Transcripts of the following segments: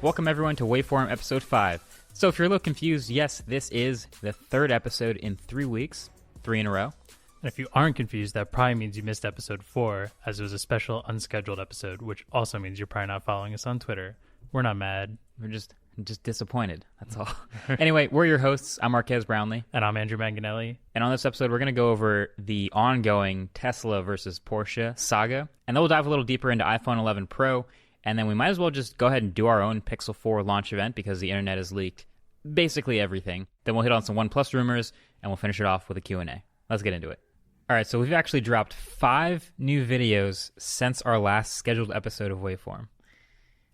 Welcome everyone to Waveform episode 5. So if you're a little confused, yes, this is the third episode in 3 weeks, 3 in a row. And if you aren't confused, that probably means you missed episode 4, as it was a special unscheduled episode, which also means you're probably not following us on Twitter. We're not mad. We're just disappointed, that's all. Anyway, we're your hosts. I'm Marquez Brownlee. And I'm Andrew Manganelli. And on this episode, we're going to go over the ongoing Tesla versus Porsche saga. And then we'll dive a little deeper into iPhone 11 Pro. And then we might as well just go ahead and do our own Pixel 4 launch event because the internet has leaked basically everything. Then we'll hit on some OnePlus rumors, and we'll finish it off with a Q&A. Let's get into it. All right, so we've actually dropped 5 new videos since our last scheduled episode of Waveform.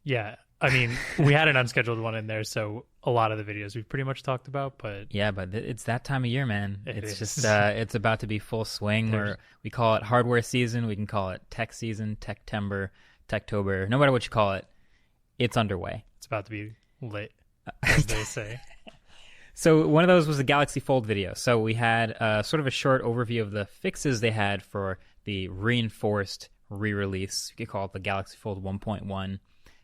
Yeah, I mean, we had an unscheduled one in there, so a lot of the videos we've pretty much talked about, but... Yeah, but it's that time of year, man. It's is. just, it's about to be full swing, or we call it hardware season, we can call it tech season, Tech-tember, Techtober, no matter what you call it, it's underway. It's about to be lit, as they say. So one of those was the Galaxy Fold video. So we had sort of a short overview of the fixes they had for the reinforced re-release. You could call it the Galaxy Fold 1.1.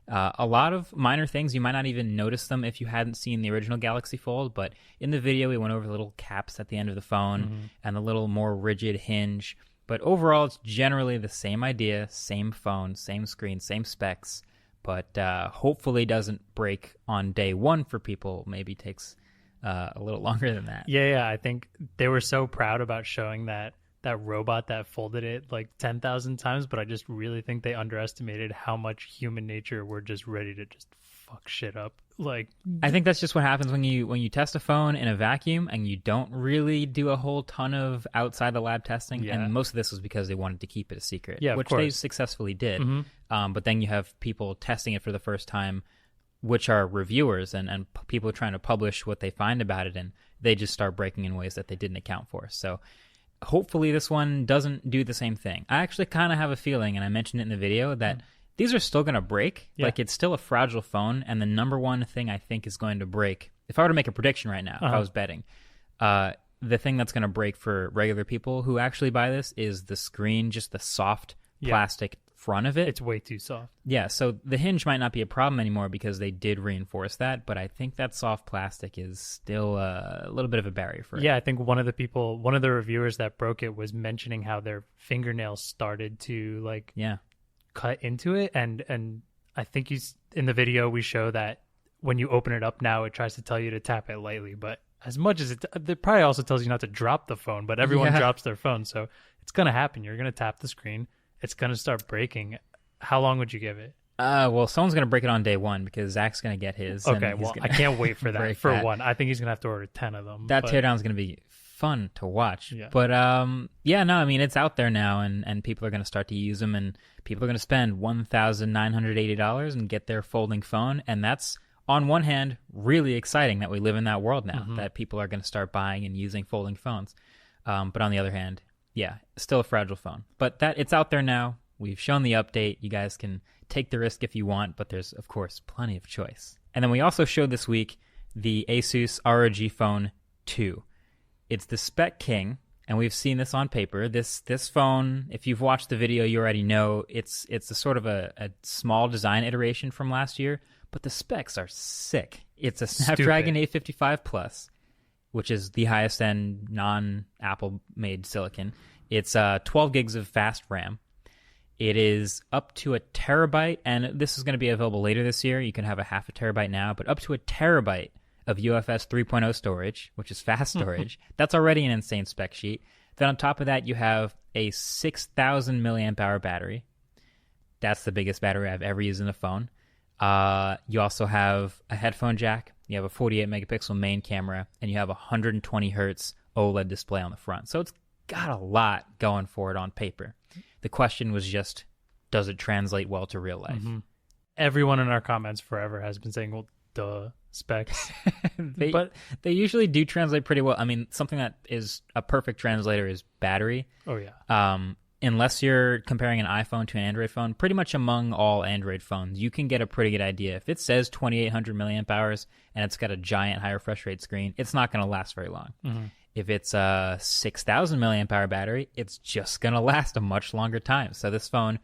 A lot of minor things. You might not even notice them if you hadn't seen the original Galaxy Fold, but in the video we went over the little caps at the end of the phone and the little more rigid hinge. But overall, it's generally the same idea, same phone, same screen, same specs, but hopefully doesn't break on day one for people. Maybe takes a little longer than that. Yeah, I think they were so proud about showing that robot that folded it like 10,000 times, but I just really think they underestimated how much human nature we're just ready to just fuck shit up. Like, I think that's just what happens when you test a phone in a vacuum and you don't really do a whole ton of outside the lab testing. Yeah. And most of this was because they wanted to keep it a secret, yeah, which they successfully did. But then you have people testing it for the first time, which are reviewers and people trying to publish what they find about it, and they just start breaking in ways that they didn't account for. So hopefully this one doesn't do the same thing. I actually kind of have a feeling, and I mentioned it in the video, that these are still going to break. Yeah. Like, it's still a fragile phone, and the number one thing I think is going to break, if I were to make a prediction right now, if I was betting, the thing that's going to break for regular people who actually buy this is the screen, just the soft plastic front of it. It's way too soft. Yeah, so the hinge might not be a problem anymore because they did reinforce that, but I think that soft plastic is still a little bit of a barrier for it. Yeah, I think one of the reviewers that broke it was mentioning how their fingernails started to cut into it, and I think in the video we show that when you open it up now, it tries to tell you to tap it lightly, but as much as it probably also tells you not to drop the phone, but everyone drops their phone, so it's going to happen. You're going to tap the screen. It's going to start breaking. How long would you give it? Well, someone's going to break it on day one because Zach's going to get his. Okay, well, I can't wait for that. For one, I think he's going to have to order 10 of them. That teardown's going to be fun to watch. Yeah. But, it's out there now, and people are going to start to use them, and people are going to spend $1,980 and get their folding phone, and that's, on one hand, really exciting that we live in that world now, that people are going to start buying and using folding phones. But on the other hand, yeah, still a fragile phone. But it's out there now. We've shown the update. You guys can take the risk if you want, but there's, of course, plenty of choice. And then we also showed this week the Asus ROG Phone 2. It's the Spec King, and we've seen this on paper. This phone, if you've watched the video, you already know it's a sort of a small design iteration from last year, but the specs are sick. It's a Snapdragon 855 Plus, which is the highest end non-Apple made silicon. It's 12 gigs of fast RAM. It is up to 1 terabyte, and this is going to be available later this year. You can have a 0.5 terabyte now, but up to 1 terabyte of UFS 3.0 storage, which is fast storage. That's already an insane spec sheet. Then on top of that, you have a 6,000 milliamp hour battery. That's the biggest battery I've ever used in a phone. You also have a headphone jack. You have a 48 megapixel main camera, and you have a 120 hertz OLED display on the front. So it's got a lot going for it on paper. The question was just, does it translate well to real life? Everyone in our comments forever has been saying, well, duh, specs. But they usually do translate pretty well. I mean, something that is a perfect translator is battery. Oh, yeah. Unless you're comparing an iPhone to an Android phone, pretty much among all Android phones, you can get a pretty good idea. If it says 2,800 milliamp hours and it's got a giant high refresh rate screen, it's not going to last very long. If it's a 6,000 milliamp hour battery, it's just going to last a much longer time. So this phone,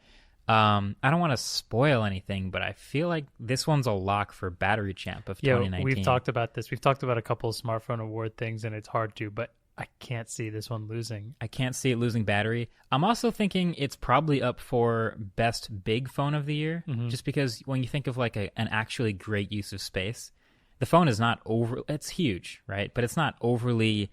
I don't want to spoil anything, but I feel like this one's a lock for Battery Champ of 2019. We've talked about this. We've talked about a couple of smartphone award things, and it's hard to, but I can't see this one losing. I can't see it losing battery. I'm also thinking it's probably up for best big phone of the year, just because when you think of like an actually great use of space, the phone is not it's huge, right? But it's not overly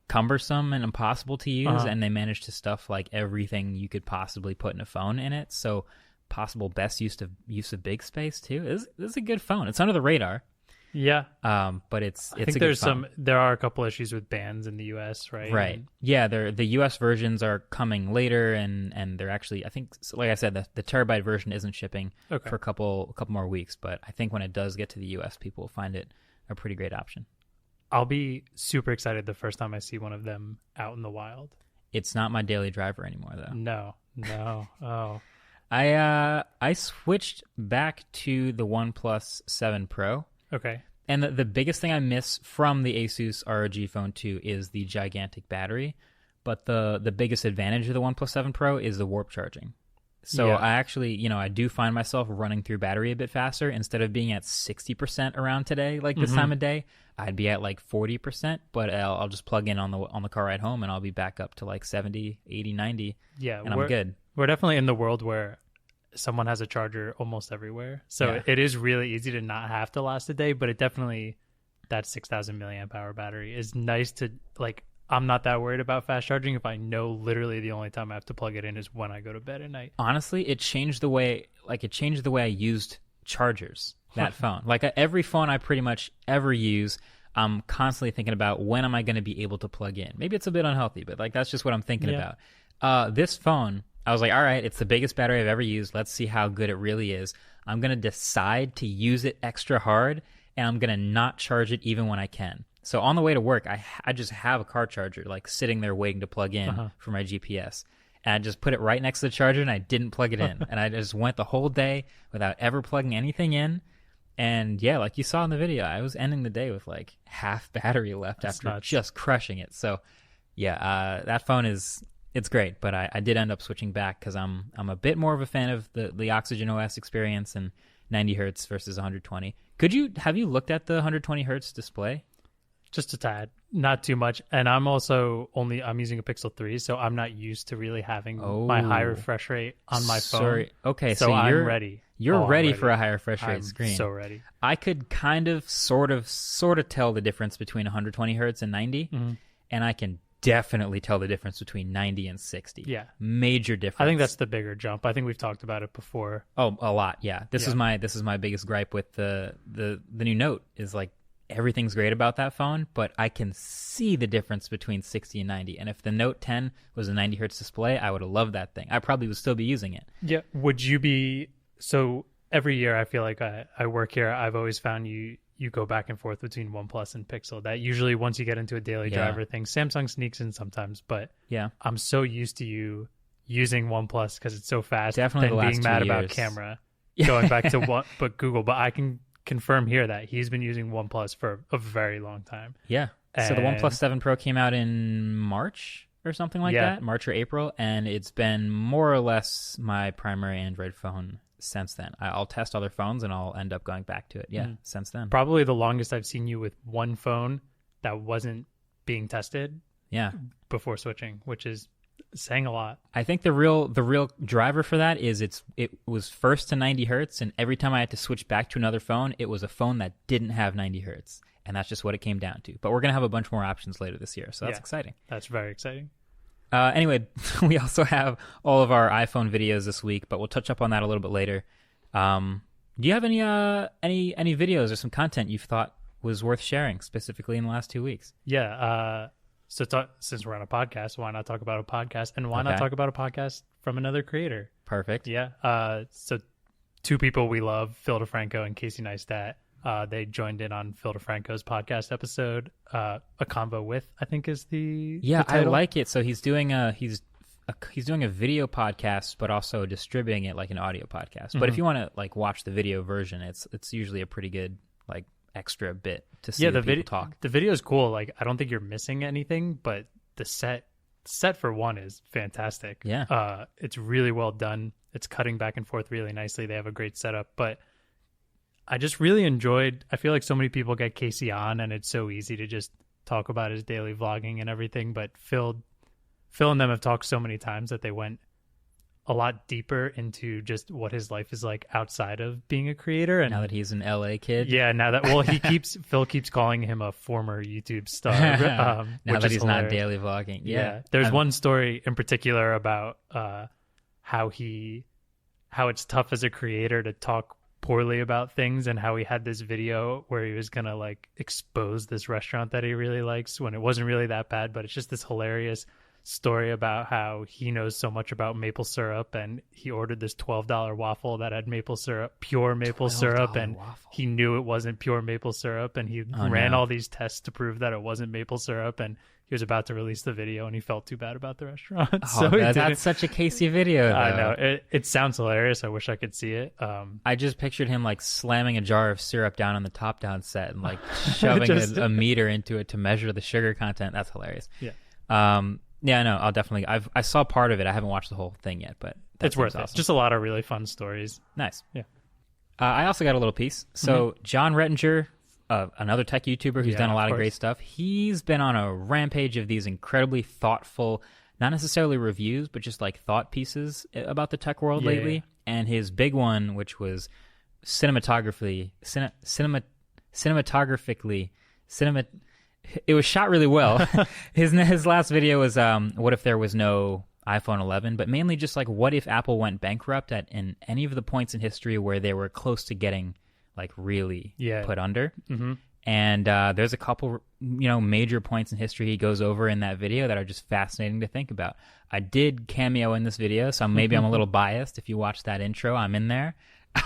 cumbersome and impossible to use, and they managed to stuff like everything you could possibly put in a phone in it. So possible best use of big space too. This is a good phone. It's under the radar. Yeah. But it's I think there's there are a couple issues with bans in the US, right? Right. Yeah, the US versions are coming later, and they're actually, I think, like I said, the terabyte version isn't shipping for a couple more weeks, but I think when it does get to the US, people will find it a pretty great option. I'll be super excited the first time I see one of them out in the wild. It's not my daily driver anymore, though. No. Oh. I switched back to the OnePlus 7 Pro. Okay. And the biggest thing I miss from the Asus ROG Phone 2 is the gigantic battery. But the biggest advantage of the OnePlus 7 Pro is the warp charging. So I actually, I do find myself running through battery a bit faster. Instead of being at 60% around today, like this time of day, I'd be at like 40%, but I'll just plug in on the car ride home and I'll be back up to like 70, 80, 90. Yeah. And I'm good. We're definitely in the world where someone has a charger almost everywhere. So it is really easy to not have to last a day, but it definitely, that 6,000 milliamp hour battery is nice to like. I'm not that worried about fast charging if I know literally the only time I have to plug it in is when I go to bed at night. Honestly, it changed the way I used chargers, that phone. Like every phone I pretty much ever use, I'm constantly thinking about when am I going to be able to plug in. Maybe it's a bit unhealthy, but like that's just what I'm thinking about. This phone, I was like, all right, it's the biggest battery I've ever used. Let's see how good it really is. I'm going to decide to use it extra hard, and I'm going to not charge it even when I can. So on the way to work, I just have a car charger like sitting there waiting to plug in for my GPS. And I just put it right next to the charger and I didn't plug it in. And I just went the whole day without ever plugging anything in. And yeah, like you saw in the video, I was ending the day with like half battery left after just crushing it. So yeah, that phone it's great. But I did end up switching back because I'm a bit more of a fan of the Oxygen OS experience and 90 hertz versus 120. Have you looked at the 120 hertz display? Just a tad, not too much. And I'm using a Pixel 3, so I'm not used to really having my high refresh rate on my phone. Sorry. Okay, so I'm ready. You're ready for a high refresh rate screen. I'm so ready. I could kind of sort of tell the difference between 120 hertz and 90, and I can definitely tell the difference between 90 and 60. Yeah. Major difference. I think that's the bigger jump. I think we've talked about it before. Oh, a lot, yeah. This is my biggest gripe with the new Note is like everything's great about that phone, but I can see the difference between 60 and 90. And if the Note 10 was a 90 hertz display, I would have loved that thing. I probably would still be using it. Yeah. Would you be... So every year I feel like I work here, I've always found you go back and forth between OnePlus and Pixel. That usually once you get into a daily driver thing, Samsung sneaks in sometimes, but I'm so used to you using OnePlus because it's so fast. Definitely than the last being 2 mad years. about camera. Going back to Google, but I can confirm here that he's been using OnePlus for a very long time. Yeah. So the OnePlus 7 Pro came out in March or something like that, March or April, and it's been more or less my primary Android phone since then. I'll test other phones and I'll end up going back to it. Yeah, since then. Probably the longest I've seen you with one phone that wasn't being tested. Yeah. Before switching, which is saying a lot. I think the real driver for that is it was first to 90 hertz, and every time I had to switch back to another phone, it was a phone that didn't have 90 hertz, and that's just what it came down to. But we're gonna have a bunch more options later this year, so that's exciting. That's very exciting. Anyway, we also have all of our iPhone videos this week, but we'll touch up on that a little bit later. Do you have any videos or some content you've thought was worth sharing specifically in the last 2 weeks? Yeah. Since we're on a podcast, why not talk about a podcast? And why not talk about a podcast from another creator? Perfect. Yeah. So two people we love, Phil DeFranco and Casey Neistat. They joined in on Phil DeFranco's podcast episode, A Convo With, I think is the title. I like it. So he's doing a video podcast, but also distributing it like an audio podcast. But if you want to like watch the video version, it's usually a pretty good like extra bit to see people talk. The video is cool. Like I don't think you're missing anything, but the set for one is fantastic. Yeah. It's really well done. it's cutting back and forth really nicely. They have a great setup, but I just really enjoyed. I feel like so many people get Casey on, and it's so easy to just talk about his daily vlogging and everything. But Phil and them have talked so many times that they went a lot deeper into just what his life is like outside of being a creator. And now that he's an LA kid, yeah. Now that Phil keeps calling him a former YouTube star. Now which that is he's hilarious. not daily vlogging, yeah. There's one story in particular about how it's tough as a creator to talk poorly about things, and how he had this video where he was gonna like expose this restaurant that he really likes when it wasn't really that bad, but it's just this hilarious story about how he knows so much about maple syrup, and he ordered this $12 waffle that had maple syrup, pure maple syrup, and waffle. He knew it wasn't pure maple syrup, and he ran all these tests to prove that it wasn't maple syrup, and he was about to release the video and he felt too bad about the restaurant. So that's such a Casey video, though. I know. It sounds hilarious. I wish I could see it. I just pictured him like slamming a jar of syrup down on the top down set and like shoving a meter into it to measure the sugar content. That's hilarious. Yeah. Yeah, no, I'll definitely. I saw part of it. I haven't watched the whole thing yet, but it's worth it. Just a lot of really fun stories. Nice. Yeah. I also got a little piece. So John Rettinger, another tech YouTuber who's done a lot of great stuff. He's been on a rampage of these incredibly thoughtful, not necessarily reviews, but just like thought pieces about the tech world lately. And his big one, which was cinematographically, it was shot really well. His last video was what if there was no iPhone 11, but mainly just like what if Apple went bankrupt in any of the points in history where they were close to getting like really put under. And there's a couple major points in history he goes over in that video that are just fascinating to think about. I did cameo in this video, so maybe I'm a little biased. If you watch that intro, I'm in there.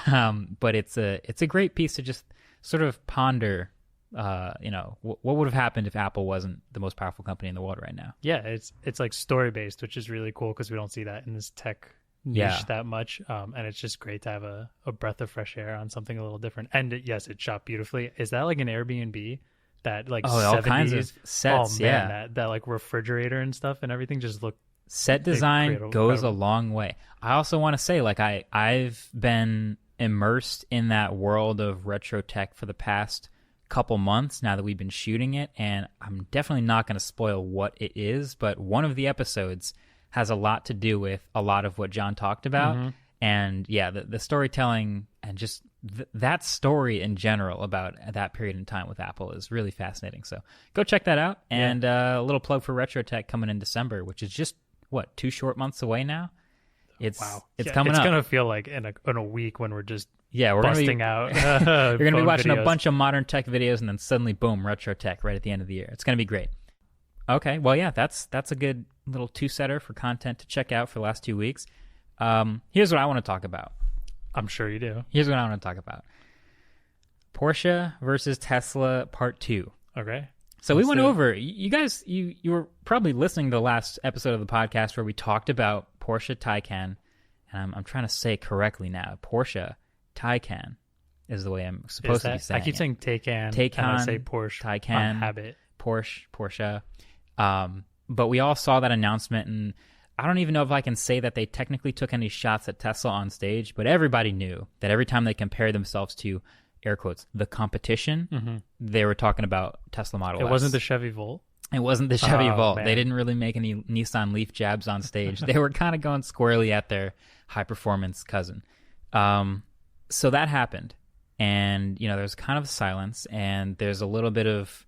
But it's a great piece to just sort of ponder what would have happened if Apple wasn't the most powerful company in the world right now. Yeah, it's like story based, which is really cool because we don't see that in this tech niche that much. And it's just great to have a breath of fresh air on something a little different. And yes, it's shot beautifully. Is that like an Airbnb? That like 70s, all kinds of sets, that like refrigerator and stuff and everything just look. Set design goes a long way. I also want to say, like, I've been immersed in that world of retro tech for the past couple months now that we've been shooting it, and I'm definitely not going to spoil what it is, but one of the episodes has a lot to do with a lot of what John talked about. And yeah, the storytelling and just that story in general about that period in time with Apple is really fascinating. So go check that out. And a little plug for Retro Tech coming in December, which is just 2 short months away now. It's coming up. It's gonna feel like in a week when we're just we're busting out. You're gonna be watching videos. A bunch of modern tech videos, and then suddenly, boom, retro tech right at the end of the year. It's gonna be great. Okay, well, yeah, that's a good little 2-setter for content to check out for the last 2 weeks. Here's what I want to talk about. I'm sure you do. Here's what I want to talk about: Porsche versus Tesla Part 2. Okay. So we went over. You guys, you were probably listening to the last episode of the podcast where we talked about Porsche Taycan, and I'm trying to say it correctly now. Porsche Taycan is the way I'm supposed to be saying it. I keep saying Taycan, and I say Porsche Taycan, on habit. Porsche. But we all saw that announcement, and I don't even know if I can say that they technically took any shots at Tesla on stage, but everybody knew that every time they compared themselves to, air quotes, the competition, they were talking about Tesla Model S. It wasn't the Chevy Volt. It wasn't the Chevy Volt. Man. They didn't really make any Nissan Leaf jabs on stage. They were kind of going squarely at their high-performance cousin. So that happened. And, there's kind of silence, and there's a little bit of,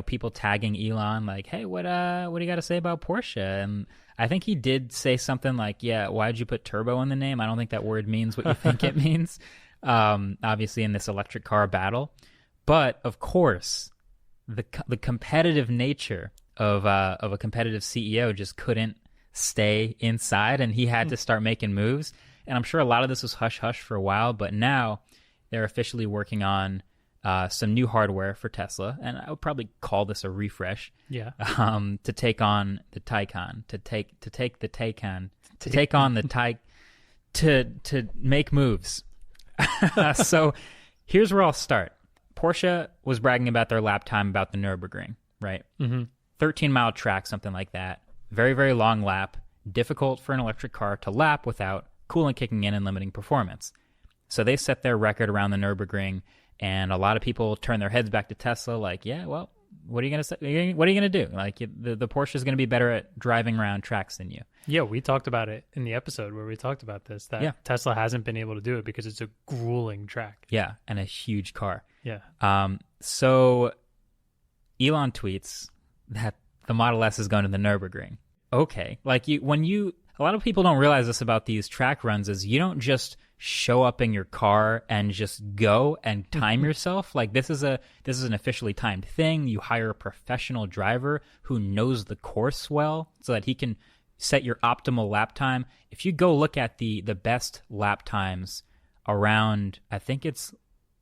people tagging Elon like, hey, what do you got to say about Porsche? And I think he did say something like, yeah, why'd you put turbo in the name? I don't think that word means what you think it means. Obviously in this electric car battle. But, of course, the competitive nature of a competitive CEO just couldn't stay inside, and he had to start making moves. And I'm sure a lot of this was hush-hush for a while, but now they're officially working on some new hardware for Tesla, and I would probably call this a refresh. Yeah. To take on the Taycan, to take the Taycan, to take on the to make moves. So here's where I'll start. Porsche was bragging about their lap time about the Nürburgring, right? 13-mile track, something like that. Very, very long lap. Difficult for an electric car to lap without coolant kicking in and limiting performance. So they set their record around the Nürburgring, and a lot of people turn their heads back to Tesla like, yeah, well, what are you going to say? What are you going to do? Like, the Porsche is going to be better at driving around tracks than you. Yeah, we talked about it in the episode where we talked about this, that Tesla hasn't been able to do it because it's a grueling track. Yeah, and a huge car. Yeah. So Elon tweets that the Model S is going to the Nürburgring. Okay. Like, a lot of people don't realize this about these track runs is you don't just show up in your car and just go and time yourself. Like, this is an officially timed thing. You hire a professional driver who knows the course well so that he can set your optimal lap time. If you go look at the best lap times around, I think it's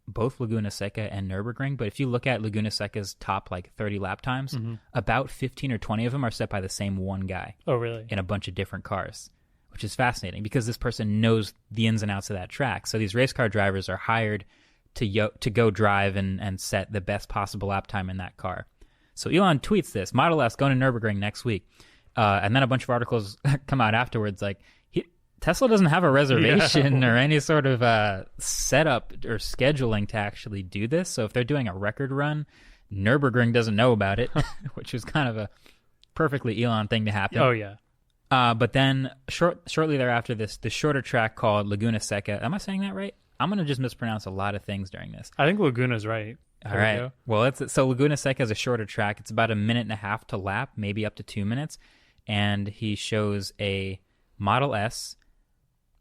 both Laguna Seca and Nürburgring, but if you look at Laguna Seca's top like 30 lap times, about 15 or 20 of them are set by the same one guy. Oh, really? In a bunch of different cars, which is fascinating because this person knows the ins and outs of that track. So these race car drivers are hired to go drive and set the best possible lap time in that car. So Elon tweets this, Model S going to Nürburgring next week. And then a bunch of articles come out afterwards like, Tesla doesn't have a reservation or any sort of setup or scheduling to actually do this. So if they're doing a record run, Nürburgring doesn't know about it, which is kind of a perfectly Elon thing to happen. Oh, yeah. But then shortly thereafter, the shorter track called Laguna Seca. Am I saying that right? I'm going to just mispronounce a lot of things during this. I think Laguna's right. All right. Well, so Laguna Seca is a shorter track. It's about 1.5 minutes to lap, maybe up to 2 minutes. And he shows a Model S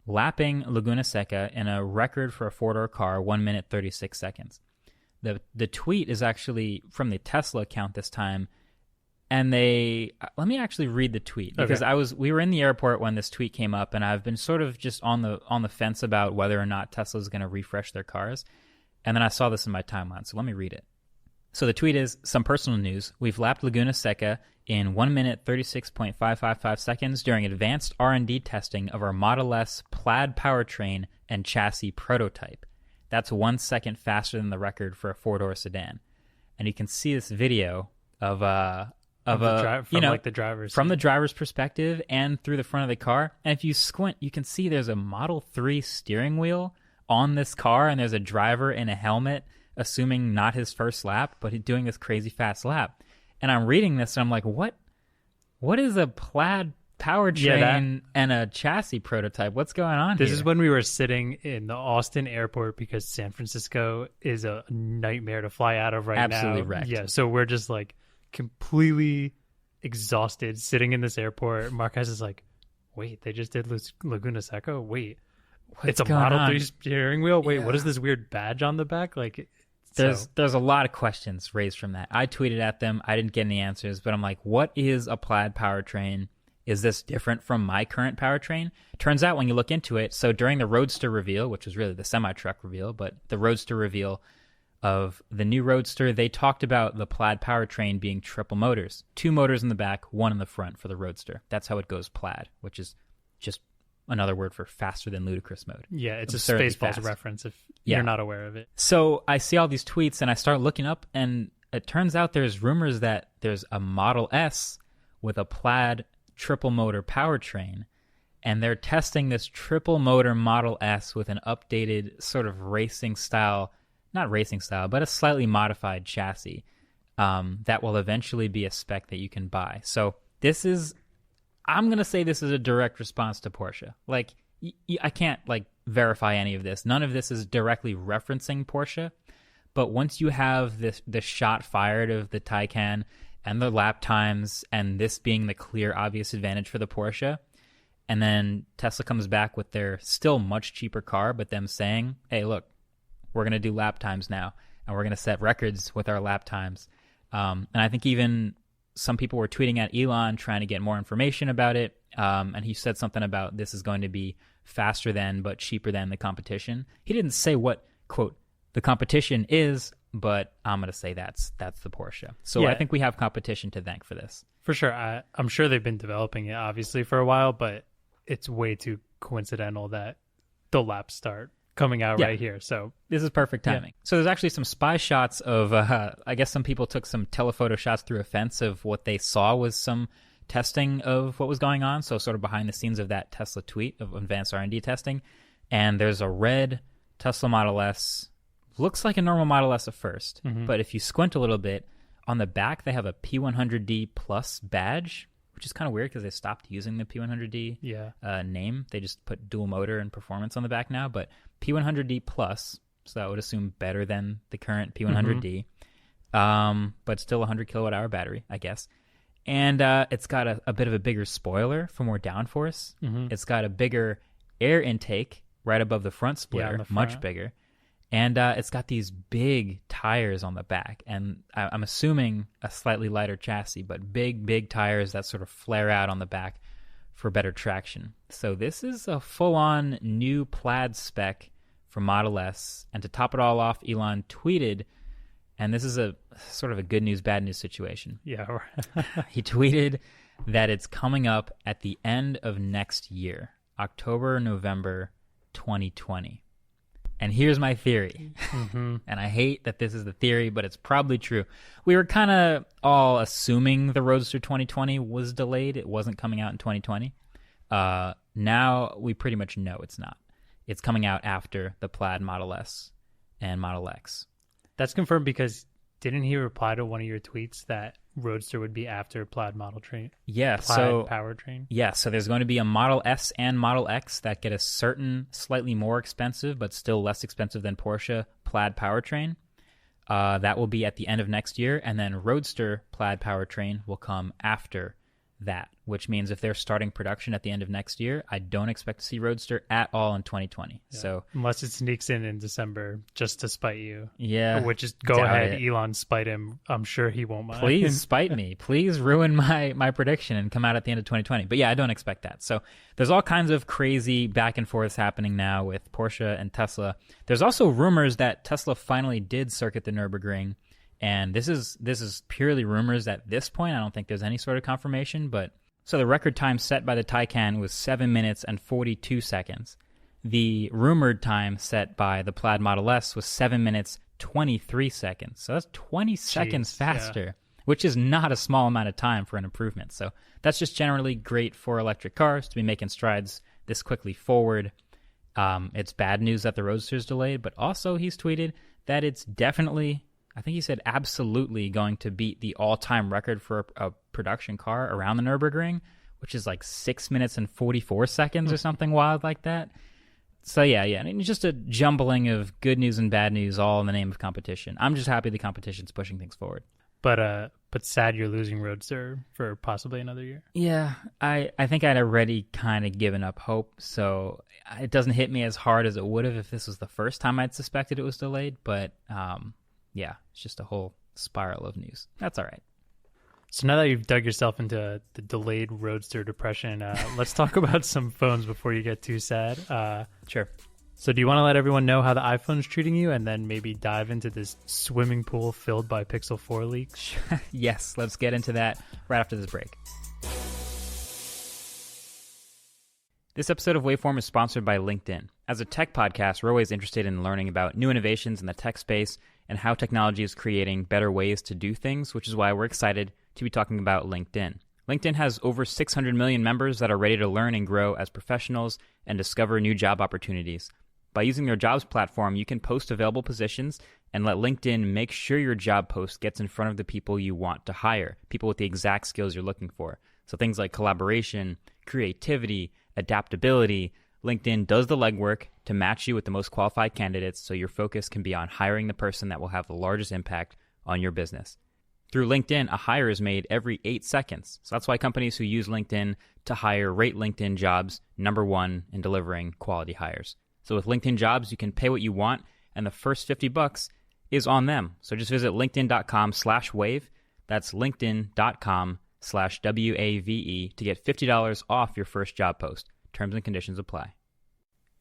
lapping Laguna Seca in a record for a four-door car, 1 minute 36 seconds. The tweet is actually from the Tesla account this time, and let me actually read the tweet because we were in the airport when this tweet came up, and I've been sort of just on the fence about whether or not Tesla is going to refresh their cars, and then I saw this in my timeline, so let me read it. So the tweet is, some personal news. We've lapped Laguna Seca in 1 minute 36.555 seconds during advanced R&D testing of our Model S Plaid powertrain and chassis prototype. That's 1 second faster than the record for a four-door sedan. And you can see this video of the driver's perspective and through the front of the car. And if you squint, you can see there's a Model 3 steering wheel on this car, and there's a driver in a helmet, assuming not his first lap, but he's doing this crazy fast lap. And I'm reading this, and I'm like, what is a Plaid powertrain and a chassis prototype? What's going on here? This is when we were sitting in the Austin airport because San Francisco is a nightmare to fly out of right now. Absolutely wrecked. Yeah, so we're just like completely exhausted sitting in this airport. Marquez is like, wait, they just did Laguna Seca? Wait, it's a Model 3 steering wheel? Wait, what is this weird badge on the back? Like... There's a lot of questions raised from that. I tweeted at them. I didn't get any answers, but I'm like, what is a Plaid powertrain? Is this different from my current powertrain? Turns out when you look into it, so during the Roadster reveal, which was really the semi-truck reveal, but the Roadster reveal of the new Roadster, they talked about the Plaid powertrain being triple motors. 2 motors in the back, 1 in the front for the Roadster. That's how it goes Plaid, which is just another word for faster than ludicrous mode. Yeah, it's absurdly a Spaceballs reference if you're not aware of it. So I see all these tweets and I start looking up, and it turns out there's rumors that there's a Model S with a Plaid triple motor powertrain, and they're testing this triple motor Model S with an updated sort of racing style, not racing style, but a slightly modified chassis that will eventually be a spec that you can buy. So this is... I'm going to say this is a direct response to Porsche. Like, I can't, verify any of this. None of this is directly referencing Porsche. But once you have the shot fired of the Taycan and the lap times and this being the clear, obvious advantage for the Porsche, and then Tesla comes back with their still much cheaper car, but them saying, hey, look, we're going to do lap times now, and we're going to set records with our lap times. And I think even... some people were tweeting at Elon trying to get more information about it, and he said something about this is going to be faster than but cheaper than the competition. He didn't say what, quote, the competition is, but I'm going to say that's the Porsche. So yeah. I think we have competition to thank for this. For sure. I'm sure they've been developing it, obviously, for a while, but it's way too coincidental that the laps start coming out right here. So this is perfect timing. Yeah. So there's actually some spy shots of, I guess some people took some telephoto shots through a fence of what they saw was some testing of what was going on, so sort of behind the scenes of that Tesla tweet of advanced R&D testing. And there's a red Tesla Model S. Looks like a normal Model S at first, but if you squint a little bit, on the back they have a P100D Plus badge, which is kind of weird because they stopped using the P100D name. They just put dual motor and performance on the back now, but P100D Plus, so that would assume better than the current P100D, but still 100 kilowatt hour battery, I guess. And it's got a bit of a bigger spoiler for more downforce. It's got a bigger air intake right above the front splitter, much bigger. And it's got these big tires on the back, and I'm assuming a slightly lighter chassis, but big tires that sort of flare out on the back for better traction. So this is a full-on new plaid spec for Model S. And to top it all off, Elon tweeted, and this is a sort of a good news, bad news situation. Yeah. He tweeted that it's coming up at the end of next year, October, November 2020. And here's my theory. And I hate that this is the theory, but it's probably true. We were kind of all assuming the Roadster 2020 was delayed. It wasn't coming out in 2020. Now we pretty much know it's not. It's coming out after the Plaid Model S and Model X. That's confirmed because didn't he reply to one of your tweets that Roadster would be after Plaid powertrain? Yeah, so there's going to be a Model S and Model X that get a certain slightly more expensive but still less expensive than Porsche Plaid powertrain. That will be at the end of next year, and then Roadster Plaid powertrain will come after that, which means if they're starting production at the end of next year, I don't expect to see Roadster at all in 2020. Yeah. So unless it sneaks in December just to spite you. Yeah. Which is go ahead, Elon, spite him. I'm sure he won't mind. Please spite me. Please ruin my prediction and come out at the end of 2020. But yeah, I don't expect that. So there's all kinds of crazy back and forths happening now with Porsche and Tesla. There's also rumors that Tesla finally did circuit the Nürburgring. And this is purely rumors at this point. I don't think there's any sort of confirmation. But so the record time set by the Taycan was 7 minutes and 42 seconds. The rumored time set by the Plaid Model S was 7 minutes 23 seconds. So that's 20 seconds faster, which is not a small amount of time for an improvement. So that's just generally great for electric cars to be making strides this quickly forward. It's bad news that the Roadster's delayed, but also he's tweeted that it's definitely, I think he said absolutely, going to beat the all-time record for a production car around the Nürburgring, which is like 6 minutes and 44 seconds or something wild like that. So yeah, I mean, just a jumbling of good news and bad news all in the name of competition. I'm just happy the competition's pushing things forward. But sad you're losing Roadster for possibly another year. Yeah, I think I'd already kind of given up hope, so it doesn't hit me as hard as it would have if this was the first time I'd suspected it was delayed, but yeah, it's just a whole spiral of news. That's all right. So now that you've dug yourself into the delayed Roadster depression, let's talk about some phones before you get too sad. Sure. So do you want to let everyone know how the iPhone's treating you and then maybe dive into this swimming pool filled by Pixel 4 leaks? Yes, let's get into that right after this break. This episode of Waveform is sponsored by LinkedIn. As a tech podcast, we're always interested in learning about new innovations in the tech space and how technology is creating better ways to do things, which is why we're excited to be talking about LinkedIn. LinkedIn has over 600 million members that are ready to learn and grow as professionals and discover new job opportunities. By using their jobs platform, you can post available positions and let LinkedIn make sure your job post gets in front of the people you want to hire, people with the exact skills you're looking for. So things like collaboration, creativity, adaptability. LinkedIn does the legwork to match you with the most qualified candidates so your focus can be on hiring the person that will have the largest impact on your business. Through LinkedIn, a hire is made every 8 seconds. So that's why companies who use LinkedIn to hire rate LinkedIn Jobs #1 in delivering quality hires. So with LinkedIn Jobs, you can pay what you want, and the first $50 is on them. So just visit linkedin.com/wave. That's linkedin.com/WAVE to get $50 off your first job post. Terms and conditions apply.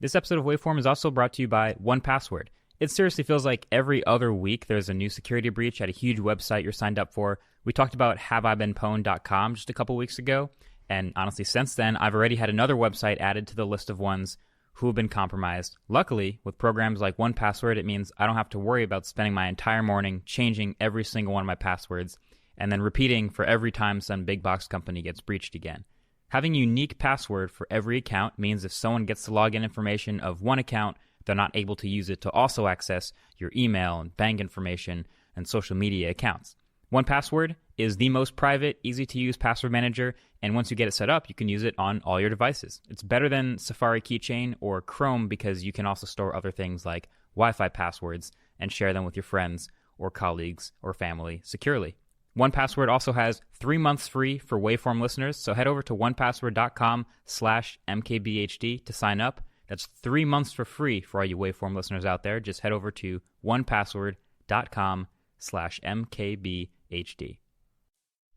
This episode of Waveform is also brought to you by 1Password. It seriously feels like every other week there's a new security breach at a huge website you're signed up for. We talked about haveibeenpwned.com just a couple weeks ago, and honestly, since then, I've already had another website added to the list of ones who have been compromised. Luckily, with programs like 1Password, it means I don't have to worry about spending my entire morning changing every single one of my passwords. and then repeating for every time some big box company gets breached again. Having a unique password for every account means if someone gets the login information of one account, they're not able to use it to also access your email and bank information and social media accounts. 1Password is the most private, easy-to-use password manager, and once you get it set up, you can use it on all your devices. It's better than Safari Keychain or Chrome because you can also store other things like Wi-Fi passwords and share them with your friends or colleagues or family securely. 1Password also has 3 months free for Waveform listeners, so head over to onepassword.com/mkbhd to sign up. That's 3 months for free for all you Waveform listeners out there. Just head over to onepassword.com/mkbhd.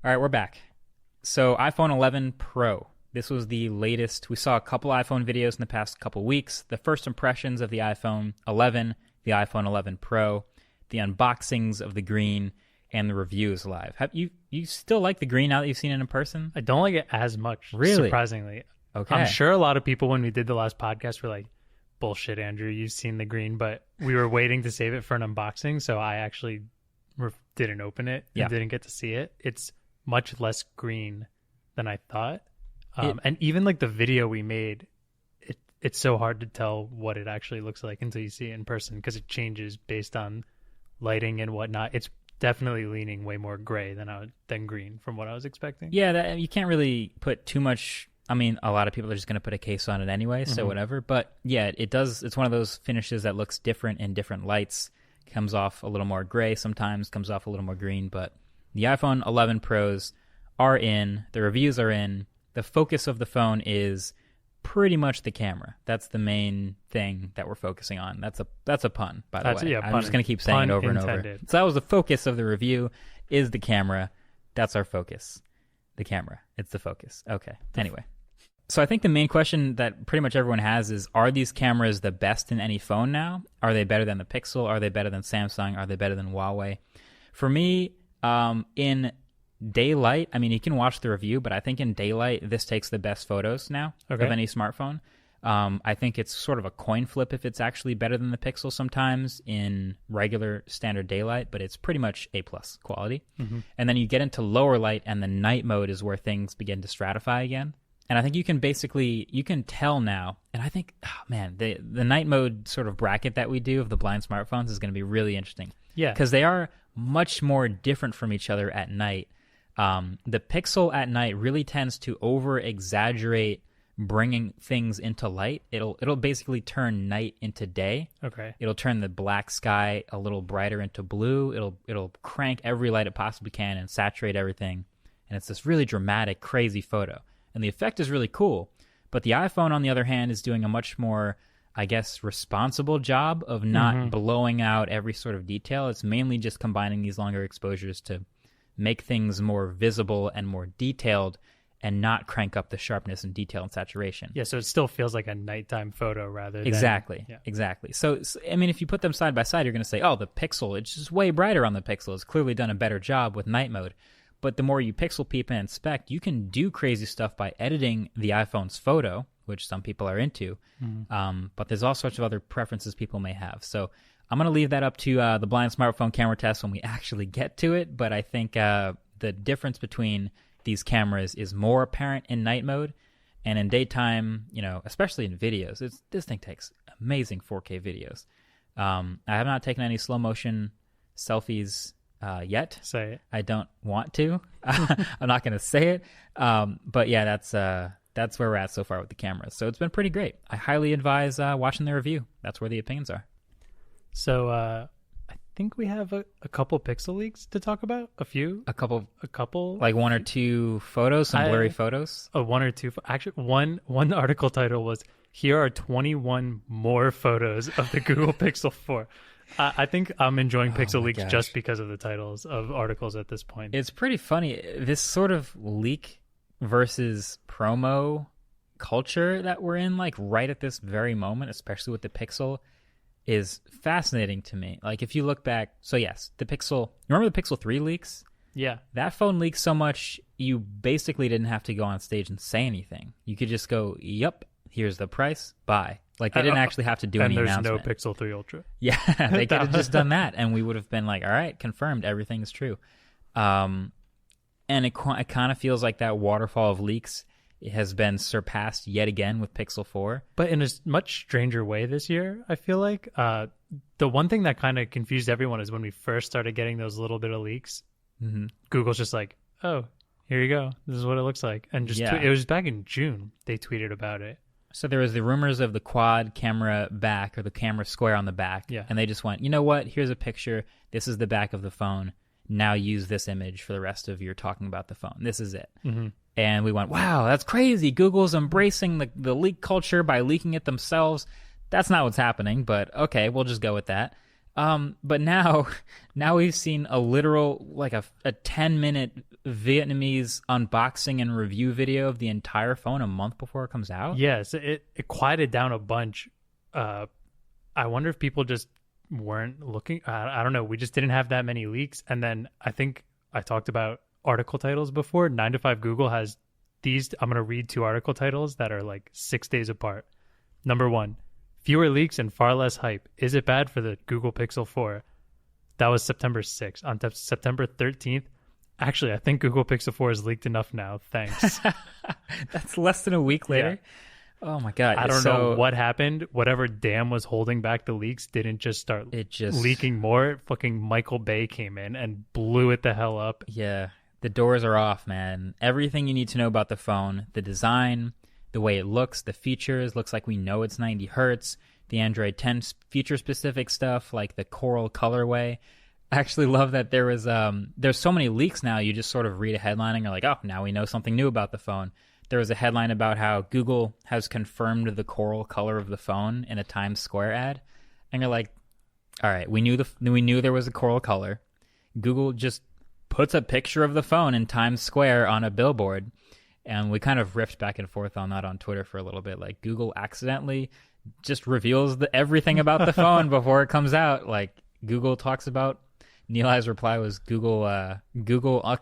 All right, we're back. So iPhone 11 Pro. This was the latest. We saw a couple iPhone videos in the past couple weeks. The first impressions of the iPhone 11, the iPhone 11 Pro, the unboxings of the green, and the reviews live. Have you still like the green now that you've seen it in person? I don't like it as much, really? Surprisingly. Okay. I'm sure a lot of people, when we did the last podcast, were like, bullshit, Andrew, you've seen the green, but we were waiting to save it for an unboxing, so I actually didn't open it and didn't get to see it. It's much less green than I thought. And even like the video we made, it's so hard to tell what it actually looks like until you see it in person because it changes based on lighting and whatnot. It's definitely leaning way more gray than green from what I was expecting. Yeah, you can't really put too much. I mean, a lot of people are just going to put a case on it anyway, so whatever. But yeah, it does. It's one of those finishes that looks different in different lights. Comes off a little more gray sometimes, comes off a little more green. But the iPhone 11 Pros are in. The reviews are in. The focus of the phone is pretty much the camera. That's the main thing that we're focusing on. That's a pun, by the way. I'm just going to keep saying it over and over. So that was the focus of the review, is the camera. That's our focus. The camera. It's the focus. Okay. Anyway. So I think the main question that pretty much everyone has is, are these cameras the best in any phone now? Are they better than the Pixel? Are they better than Samsung? Are they better than Huawei? For me, in daylight, I mean, you can watch the review, but I think in daylight, this takes the best photos now of any smartphone. I think it's sort of a coin flip if it's actually better than the Pixel sometimes in regular standard daylight, but it's pretty much A+ quality. And then you get into lower light, and the night mode is where things begin to stratify again. And I think you can tell now, and I think, the night mode sort of bracket that we do of the blind smartphones is going to be really interesting. Yeah. Because they are much more different from each other at night. The Pixel at night really tends to over-exaggerate bringing things into light. It'll basically turn night into day. Okay. It'll turn the black sky a little brighter into blue. It'll crank every light it possibly can and saturate everything. And it's this really dramatic, crazy photo. And the effect is really cool. But the iPhone, on the other hand, is doing a much more, I guess, responsible job of not blowing out every sort of detail. It's mainly just combining these longer exposures to make things more visible and more detailed and not crank up the sharpness and detail and saturation. Yeah, so it still feels like a nighttime photo rather than... Exactly. So, I mean, if you put them side by side, you're going to say, oh, the Pixel, it's just way brighter on the Pixel. It's clearly done a better job with night mode. But the more you pixel peep and inspect, you can do crazy stuff by editing the iPhone's photo, which some people are into. But there's all sorts of other preferences people may have. So I'm going to leave that up to the blind smartphone camera test when we actually get to it. But I think the difference between these cameras is more apparent in night mode. And in daytime, especially in videos, this thing takes amazing 4K videos. I have not taken any slow motion selfies yet. Say it. I don't want to. I'm not going to say it. But yeah, that's where we're at so far with the cameras. So it's been pretty great. I highly advise watching the review. That's where the opinions are. So I think we have a couple Pixel leaks to talk about. A couple. Like one or two photos, some blurry photos. One or two. Actually, one article title was, "Here are 21 more photos of the Google Pixel 4." I think I'm enjoying Pixel Leaks just because of the titles of articles at this point. It's pretty funny. This sort of leak versus promo culture that we're in, like right at this very moment, especially with the Pixel, is fascinating to me. Like if you look back, so yes, the Pixel, remember the Pixel 3 leaks? Yeah. That phone leaked so much, you basically didn't have to go on stage and say anything. You could just go, yep, here's the price, bye. Like they didn't actually have to do any announcement. And there's no Pixel 3 Ultra. Yeah, they could have just done that, and we would have been like, all right, confirmed, everything's true. And it kind of feels like that waterfall of leaks has been surpassed yet again with Pixel 4. But in a much stranger way this year, I feel like. The one thing that kind of confused everyone is when we first started getting those little bit of leaks, Google's just like, oh, here you go. This is what it looks like. And just it was back in June they tweeted about it. So there was the rumors of the quad camera back or the camera square on the back. Yeah. And they just went, you know what? Here's a picture. This is the back of the phone. Now use this image for the rest of your talking about the phone. This is it. Mm-hmm. And we went, wow, that's crazy. Google's embracing the leak culture by leaking it themselves. That's not what's happening, but okay, we'll just go with that. But now we've seen a literal, like a 10-minute Vietnamese unboxing and review video of the entire phone a month before it comes out. Yes, it quieted down a bunch. I wonder if people just weren't looking. I don't know. We just didn't have that many leaks. And then I think I talked about article titles before. 9 to 5 Google has these. I'm going to read 2 article titles that are like 6 days apart. Number 1, fewer leaks and far less hype. Is it bad for the Google Pixel 4? That was September 6th. On September 13th, actually, I think Google Pixel 4 is leaked enough now. Thanks. That's less than a week later. Yeah. Oh my God. I don't know what happened. Whatever dam was holding back the leaks didn't just start leaking more. Fucking Michael Bay came in and blew it the hell up. Yeah. The doors are off, man. Everything you need to know about the phone, the design, the way it looks, the features, looks like we know it's 90 hertz. The Android 10 feature-specific stuff, like the coral colorway. I actually love that there's so many leaks now, you just sort of read a headline and you're like, oh, now we know something new about the phone. There was a headline about how Google has confirmed the coral color of the phone in a Times Square ad. And you're like, all right, we knew there was a coral color. Google just puts a picture of the phone in Times Square on a billboard. And we kind of riffed back and forth on that on Twitter for a little bit. Like, Google accidentally just reveals everything about the phone before it comes out. Like, Google talks about, Nilai's reply was Google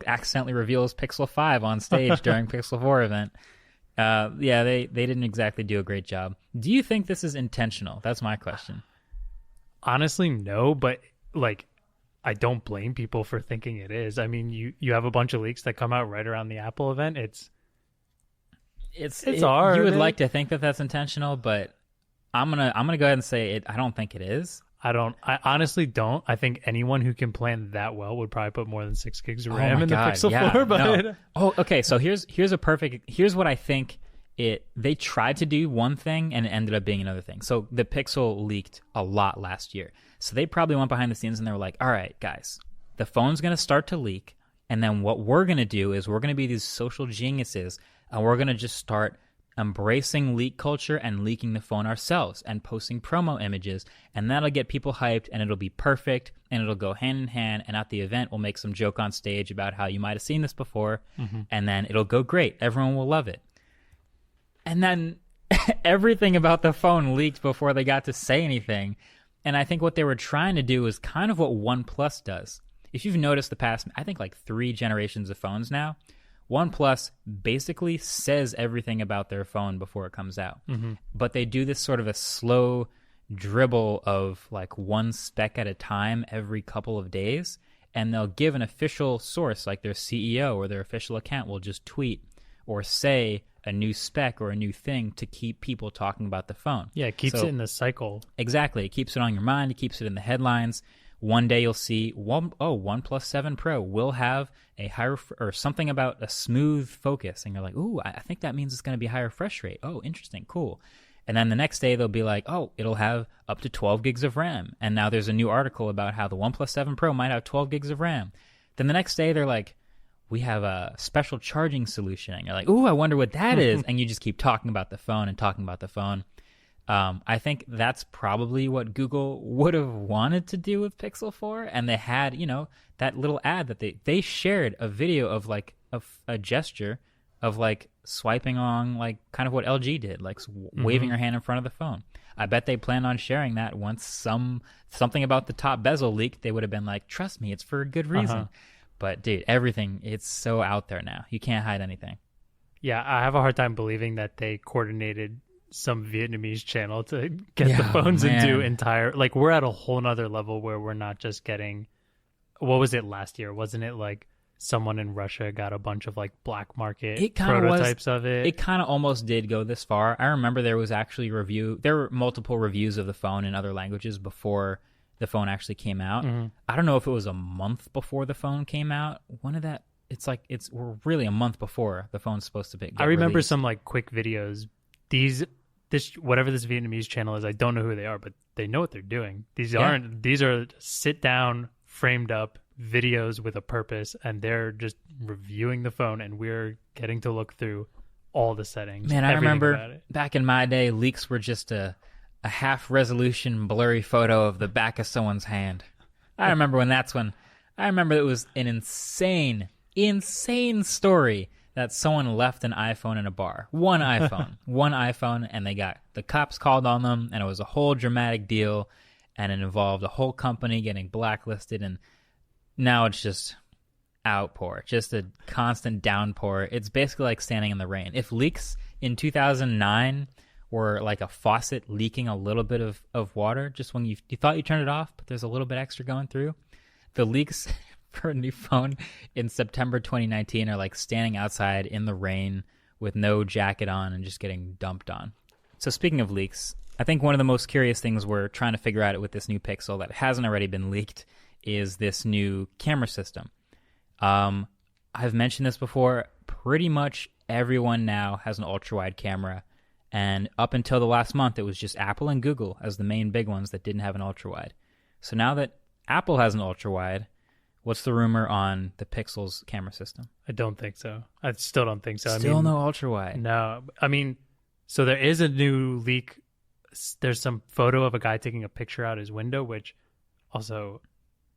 accidentally reveals Pixel 5 on stage during Pixel 4 event. Yeah, they didn't exactly do a great job. Do you think this is intentional? That's my question. Honestly, no, but like, I don't blame people for thinking it is. I mean, you have a bunch of leaks that come out right around the Apple event. It's hard. You would like to think that that's intentional, but I'm gonna go ahead and say it. I don't think it is. I honestly don't. I think anyone who can plan that well would probably put more than 6 gigs of RAM in the Pixel 4. But no. Oh, okay. So here's what I think they tried to do one thing and it ended up being another thing. So the Pixel leaked a lot last year. So they probably went behind the scenes and they were like, all right, guys, the phone's going to start to leak. And then what we're going to do is we're going to be these social geniuses and we're going to just start embracing leak culture and leaking the phone ourselves and posting promo images, and that'll get people hyped and it'll be perfect and it'll go hand in hand, and at the event we'll make some joke on stage about how you might have seen this before, and then it'll go great. Everyone will love it. And then everything about the phone leaked before they got to say anything. And I think what they were trying to do is kind of what OnePlus does. If you've noticed the past, I think like 3 generations of phones now, OnePlus basically says everything about their phone before it comes out. But they do this sort of a slow dribble of like one spec at a time every couple of days. And they'll give an official source, like their CEO or their official account will just tweet or say a new spec or a new thing to keep people talking about the phone. Yeah, it keeps it in the cycle. Exactly. It keeps it on your mind. It keeps it in the headlines. One day you'll see, OnePlus 7 Pro will have a higher, or something about a smooth focus. And you're like, ooh, I think that means it's going to be higher refresh rate. Oh, interesting, cool. And then the next day they'll be like, oh, it'll have up to 12 gigs of RAM. And now there's a new article about how the OnePlus 7 Pro might have 12 gigs of RAM. Then the next day they're like, we have a special charging solution. And you're like, ooh, I wonder what that is. And you just keep talking about the phone and talking about the phone. I think that's probably what Google would have wanted to do with Pixel 4. And they had, that little ad that they shared a video of like a gesture of like swiping on like kind of what LG did, like waving her hand in front of the phone. I bet they planned on sharing that once something about the top bezel leaked. They would have been like, trust me, it's for a good reason. But dude, everything, it's so out there now. You can't hide anything. Yeah, I have a hard time believing that they coordinated some Vietnamese channel to get the phones into entire, we're at a whole nother level where we're not just getting, what was it last year? Wasn't it like someone in Russia got a bunch of like black market It prototypes of it. It kind of almost did go this far. I remember there were multiple reviews of the phone in other languages before the phone actually came out. I don't know if it was a month before the phone came out. We're really a month before the phone's supposed to get I remember released. some like quick videos. Whatever this Vietnamese channel is, I don't know who they are, but they know what they're doing. These are sit down, framed up videos with a purpose, and they're just reviewing the phone, and we're getting to look through all the settings. Man, I remember back in my day, leaks were just a half resolution blurry photo of the back of someone's hand. I remember it was an insane story that someone left an iPhone in a bar. One iPhone, and the cops called on them, and it was a whole dramatic deal, and it involved a whole company getting blacklisted, and now it's just outpour, just a constant downpour. It's basically like standing in the rain. If leaks in 2009 were like a faucet leaking a little bit of water, just when you thought you turned it off, but there's a little bit extra going through, the leaks for a new phone in September 2019 are like standing outside in the rain with no jacket on and just getting dumped on. So speaking of leaks, I think one of the most curious things we're trying to figure out with this new Pixel that hasn't already been leaked is this new camera system. I've mentioned this before. Pretty much everyone now has an ultra-wide camera, and up until the last month, it was just Apple and Google as the main big ones that didn't have an ultra-wide. So now that Apple has an ultra-wide, what's the rumor on the Pixel's camera system? I don't think so. I still don't think so. Still no ultra-wide. No. I mean, so there is a new leak. There's some photo of a guy taking a picture out his window, which also,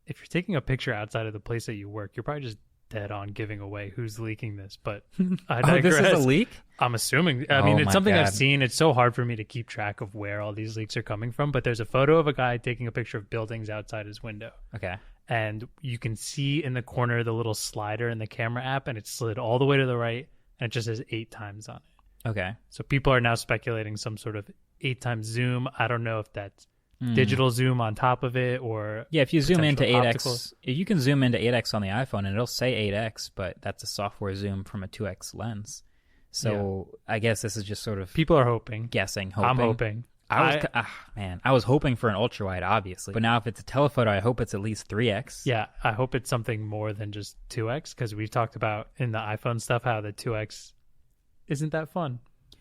if you're taking a picture outside of the place that you work, you're probably just dead on giving away who's leaking this. But I digress. This is a leak? I'm assuming. I mean, it's something God. I've seen. It's so hard for me to keep track of where all these leaks are coming from. But there's a photo of a guy taking a picture of buildings outside his window. Okay. And you can see in the corner the little slider in the camera app, and it's slid all the way to the right, and it just says 8 times on it. Okay. So people are now speculating some sort of 8 times zoom. I don't know if that's digital zoom on top of it or if you zoom into 8x, optical. you can zoom into 8x on the iPhone, and it'll say 8x, but that's a software zoom from a 2x lens. So I guess this is just sort of people are hoping. Guessing. I'm hoping. I was hoping for an ultra wide, obviously, but now if it's a telephoto, I hope it's at least 3x. Yeah, I hope it's something more than just 2x, because we've talked about in the iPhone stuff how the 2x isn't that fun.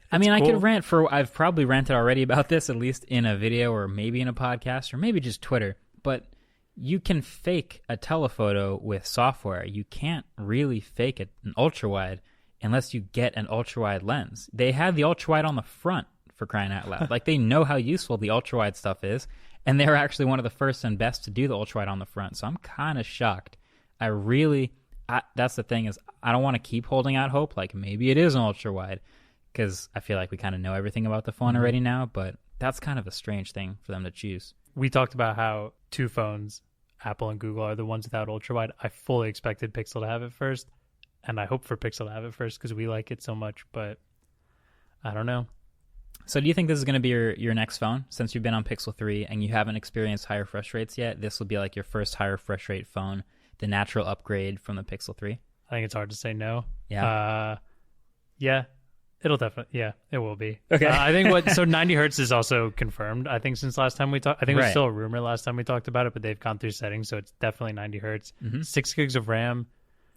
I mean, cool. I've probably ranted already about this, at least in a video or maybe in a podcast or maybe just Twitter, but you can fake a telephoto with software. You can't really fake an ultra wide unless you get an ultra wide lens. They had the ultra wide on the front, for crying out loud. Like, they know how useful the ultra wide stuff is, and they're actually one of the first and best to do the ultra wide on the front. So I'm kind of shocked. That's the thing, is I don't want to keep holding out hope like maybe it is an ultra wide, because I feel like we kind of know everything about the phone already now, but that's kind of a strange thing for them to choose. We talked about how 2 phones, Apple and Google, are the ones without ultra wide. I fully expected Pixel to have it first, and I hope for Pixel to have it first because we like it so much, but I don't know. So do you think this is going to be your next phone? Since you've been on Pixel 3 and you haven't experienced higher refresh rates yet, this will be like your first higher refresh rate phone, the natural upgrade from the Pixel 3? I think it's hard to say no. Yeah. It'll definitely, it will be. Okay. I think so 90 hertz is also confirmed, I think, since last time we talked. I think it was still a rumor last time we talked about it, but they've gone through settings, so it's definitely 90 hertz. 6 gigs of RAM.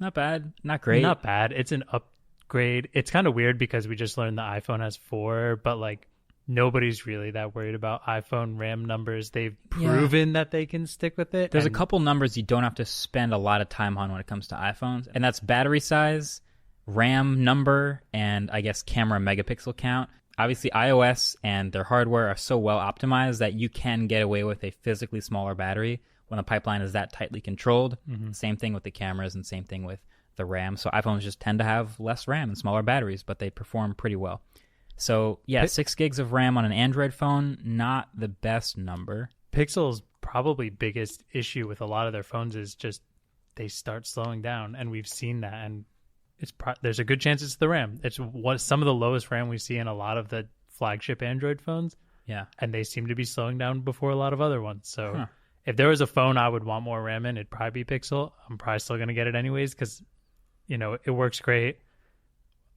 Not bad. Not great. Not bad. It's an upgrade. It's kind of weird because we just learned the iPhone has 4, but like nobody's really that worried about iPhone RAM numbers. They've proven that they can stick with it. There's a couple numbers you don't have to spend a lot of time on when it comes to iPhones, and that's battery size, RAM number, and I guess camera megapixel count. Obviously, iOS and their hardware are so well optimized that you can get away with a physically smaller battery when the pipeline is that tightly controlled. Same thing with the cameras and same thing with the RAM. So iPhones just tend to have less RAM and smaller batteries, but they perform pretty well. So yeah, 6 gigs of RAM on an Android phone, not the best number. Pixel's probably biggest issue with a lot of their phones is just they start slowing down, and we've seen that, and there's a good chance it's the RAM. It's some of the lowest RAM we see in a lot of the flagship Android phones. Yeah. And they seem to be slowing down before a lot of other ones. So if there was a phone I would want more RAM in, it'd probably be Pixel. I'm probably still going to get it anyways because, it works great.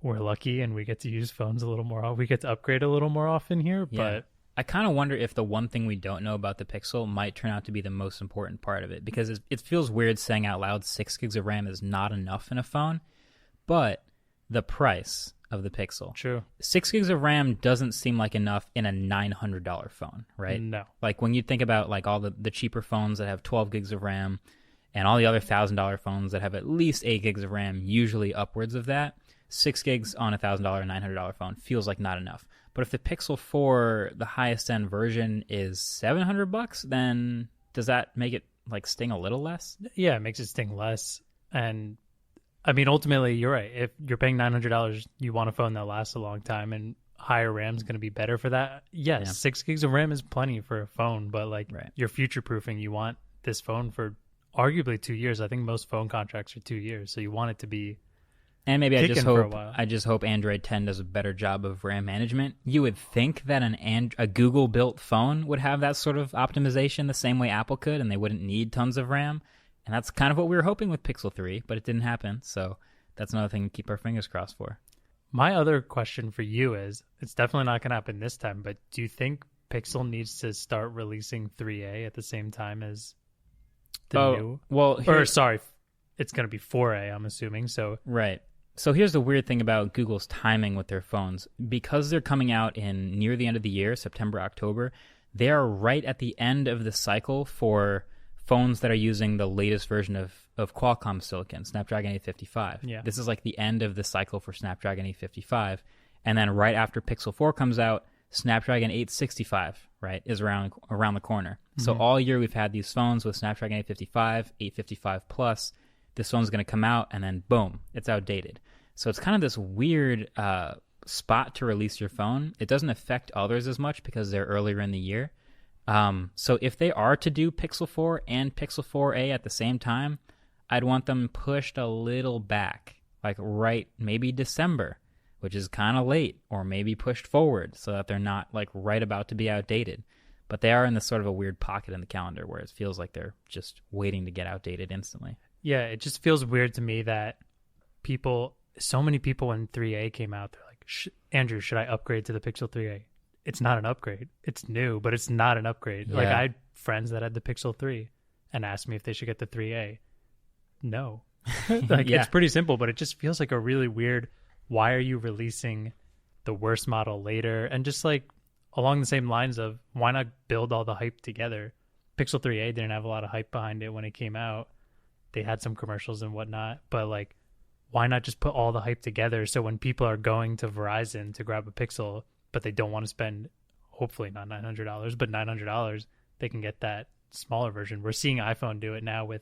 We're lucky and we get to use phones a little more. We get to upgrade a little more often here, but I kind of wonder if the one thing we don't know about the Pixel might turn out to be the most important part of it, because it feels weird saying out loud 6 gigs of RAM is not enough in a phone, but the price of the Pixel. True. 6 gigs of RAM doesn't seem like enough in a $900 phone, right? No. Like when you think about like all the cheaper phones that have 12 gigs of RAM and all the other $1,000 phones that have at least 8 gigs of RAM, usually upwards of that, 6 gigs on a $1,000, $900 phone feels like not enough. But if the Pixel 4, the highest end version, is $700, then does that make it like sting a little less? Yeah, it makes it sting less. And I mean, ultimately, you're right. If you're paying $900, you want a phone that lasts a long time, and higher RAM is going to be better for that. Yes, 6 gigs of RAM is plenty for a phone, but like you're future proofing. You want this phone for arguably 2 years. I think most phone contracts are 2 years, so you want it to be. And maybe I just hope Android 10 does a better job of RAM management. You would think that a Google built phone would have that sort of optimization the same way Apple could, and they wouldn't need tons of RAM. And that's kind of what we were hoping with Pixel 3, but it didn't happen. So that's another thing to keep our fingers crossed for. My other question for you is, it's definitely not going to happen this time, but do you think Pixel needs to start releasing 3A at the same time as the new? Well, it's going to be 4A, I'm assuming. So right. So here's the weird thing about Google's timing with their phones. Because they're coming out in near the end of the year, September, October, they are right at the end of the cycle for phones that are using the latest version of Qualcomm silicon, Snapdragon 855. Yeah. This is like the end of the cycle for Snapdragon 855. And then right after Pixel 4 comes out, Snapdragon 865, right, is around the corner. Mm-hmm. So all year we've had these phones with Snapdragon 855, 855 Plus. This phone's going to come out, and then boom, it's outdated. So it's kind of this weird spot to release your phone. It doesn't affect others as much because they're earlier in the year. So if they are to do Pixel 4 and Pixel 4a at the same time, I'd want them pushed a little back, like right maybe December, which is kind of late, or maybe pushed forward so that they're not like right about to be outdated. But they are in this sort of a weird pocket in the calendar where it feels like they're just waiting to get outdated instantly. Yeah, it just feels weird to me that so many people when 3A came out, they're like, Andrew, should I upgrade to the Pixel 3A? It's not an upgrade. It's new, but it's not an upgrade. Yeah. Like I had friends that had the Pixel 3 and asked me if they should get the 3A. No. It's pretty simple, but it just feels like a really weird, why are you releasing the worst model later? And just like along the same lines of, why not build all the hype together? Pixel 3A didn't have a lot of hype behind it when it came out. They had some commercials and whatnot, but like, why not just put all the hype together so when people are going to Verizon to grab a Pixel, but they don't want to spend, hopefully not $900, but $900, they can get that smaller version. We're seeing iPhone do it now with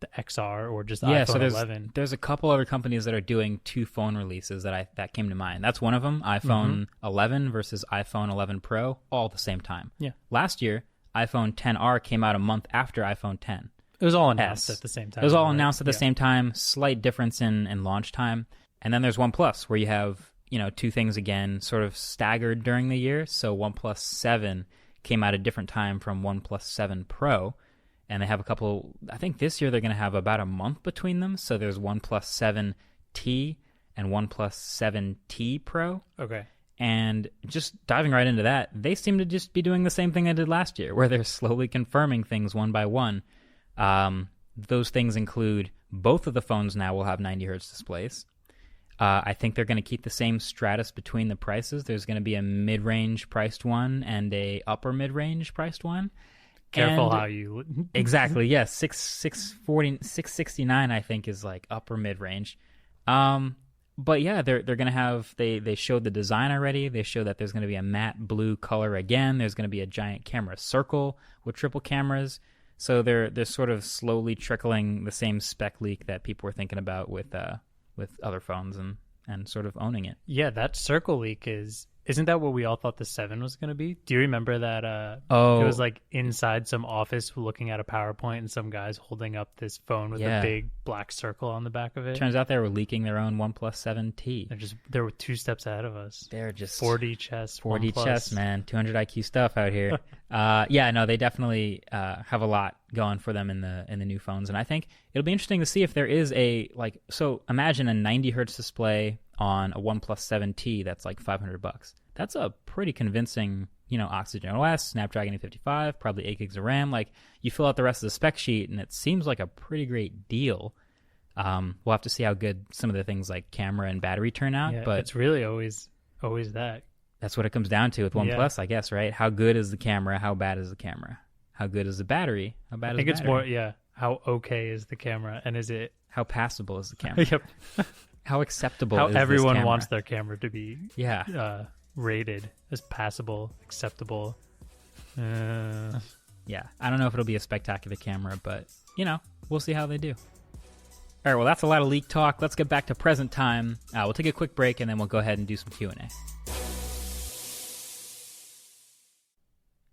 the XR or just iPhone 11. There's a couple other companies that are doing 2 phone releases that came to mind. That's one of them, iPhone 11 versus iPhone 11 Pro, all at the same time. Yeah. Last year, iPhone 10R came out a month after iPhone 10. It was all announced at the same time. It was all announced at the same time, slight difference in launch time. And then there's OnePlus, where you have, 2 things again sort of staggered during the year. So OnePlus 7 came out a different time from OnePlus 7 Pro. And they have a couple, I think this year they're going to have about a month between them. So there's OnePlus 7T and OnePlus 7T Pro. Okay. And just diving right into that, they seem to just be doing the same thing they did last year, where they're slowly confirming things one by one. Those things include both of the phones now will have 90 hertz displays. I think they're going to keep the same stratus between the prices. There's going to be a mid-range priced one and a upper mid-range priced one. Careful how you... Exactly, yes. 669 I think is like upper mid-range. But yeah, they're going to have... They showed the design already. They showed that there's going to be a matte blue color again. There's going to be a giant camera circle with triple cameras. So they're sort of slowly trickling the same spec leak that people were thinking about with other phones and sort of owning it. Yeah, that circle leak isn't that what we all thought the 7 was going to be? Do you remember that it was like inside some office looking at a PowerPoint and some guys holding up this phone with a big black circle on the back of it? Turns out they were leaking their own OnePlus 7T. They were 2 steps ahead of us. They're just 4D chess. 4D chess, man. 200 IQ stuff out here. Yeah, no, they definitely have a lot going for them in the new phones, and I think it'll be interesting to see if there is a So imagine a 90 hertz display on a OnePlus 7T that's like $500. That's a pretty convincing, Oxygen OS, Snapdragon 855, probably 8 gigs of RAM. Like, you fill out the rest of the spec sheet, and it seems like a pretty great deal. We'll have to see how good some of the things like camera and battery turn out. Yeah, but it's really always that. That's what it comes down to with OnePlus, I guess, right? How good is the camera? How bad is the camera? How good is the battery? How bad is the battery? I think it's more, how okay is the camera, and is it... How passable is the camera? Yep. How acceptable how is this everyone camera? wants their camera to be rated as passable, acceptable. Yeah, I don't know if it'll be a spectacular camera, but, we'll see how they do. All right, well, that's a lot of leak talk. Let's get back to present time. We'll take a quick break, and then we'll go ahead and do some Q&A.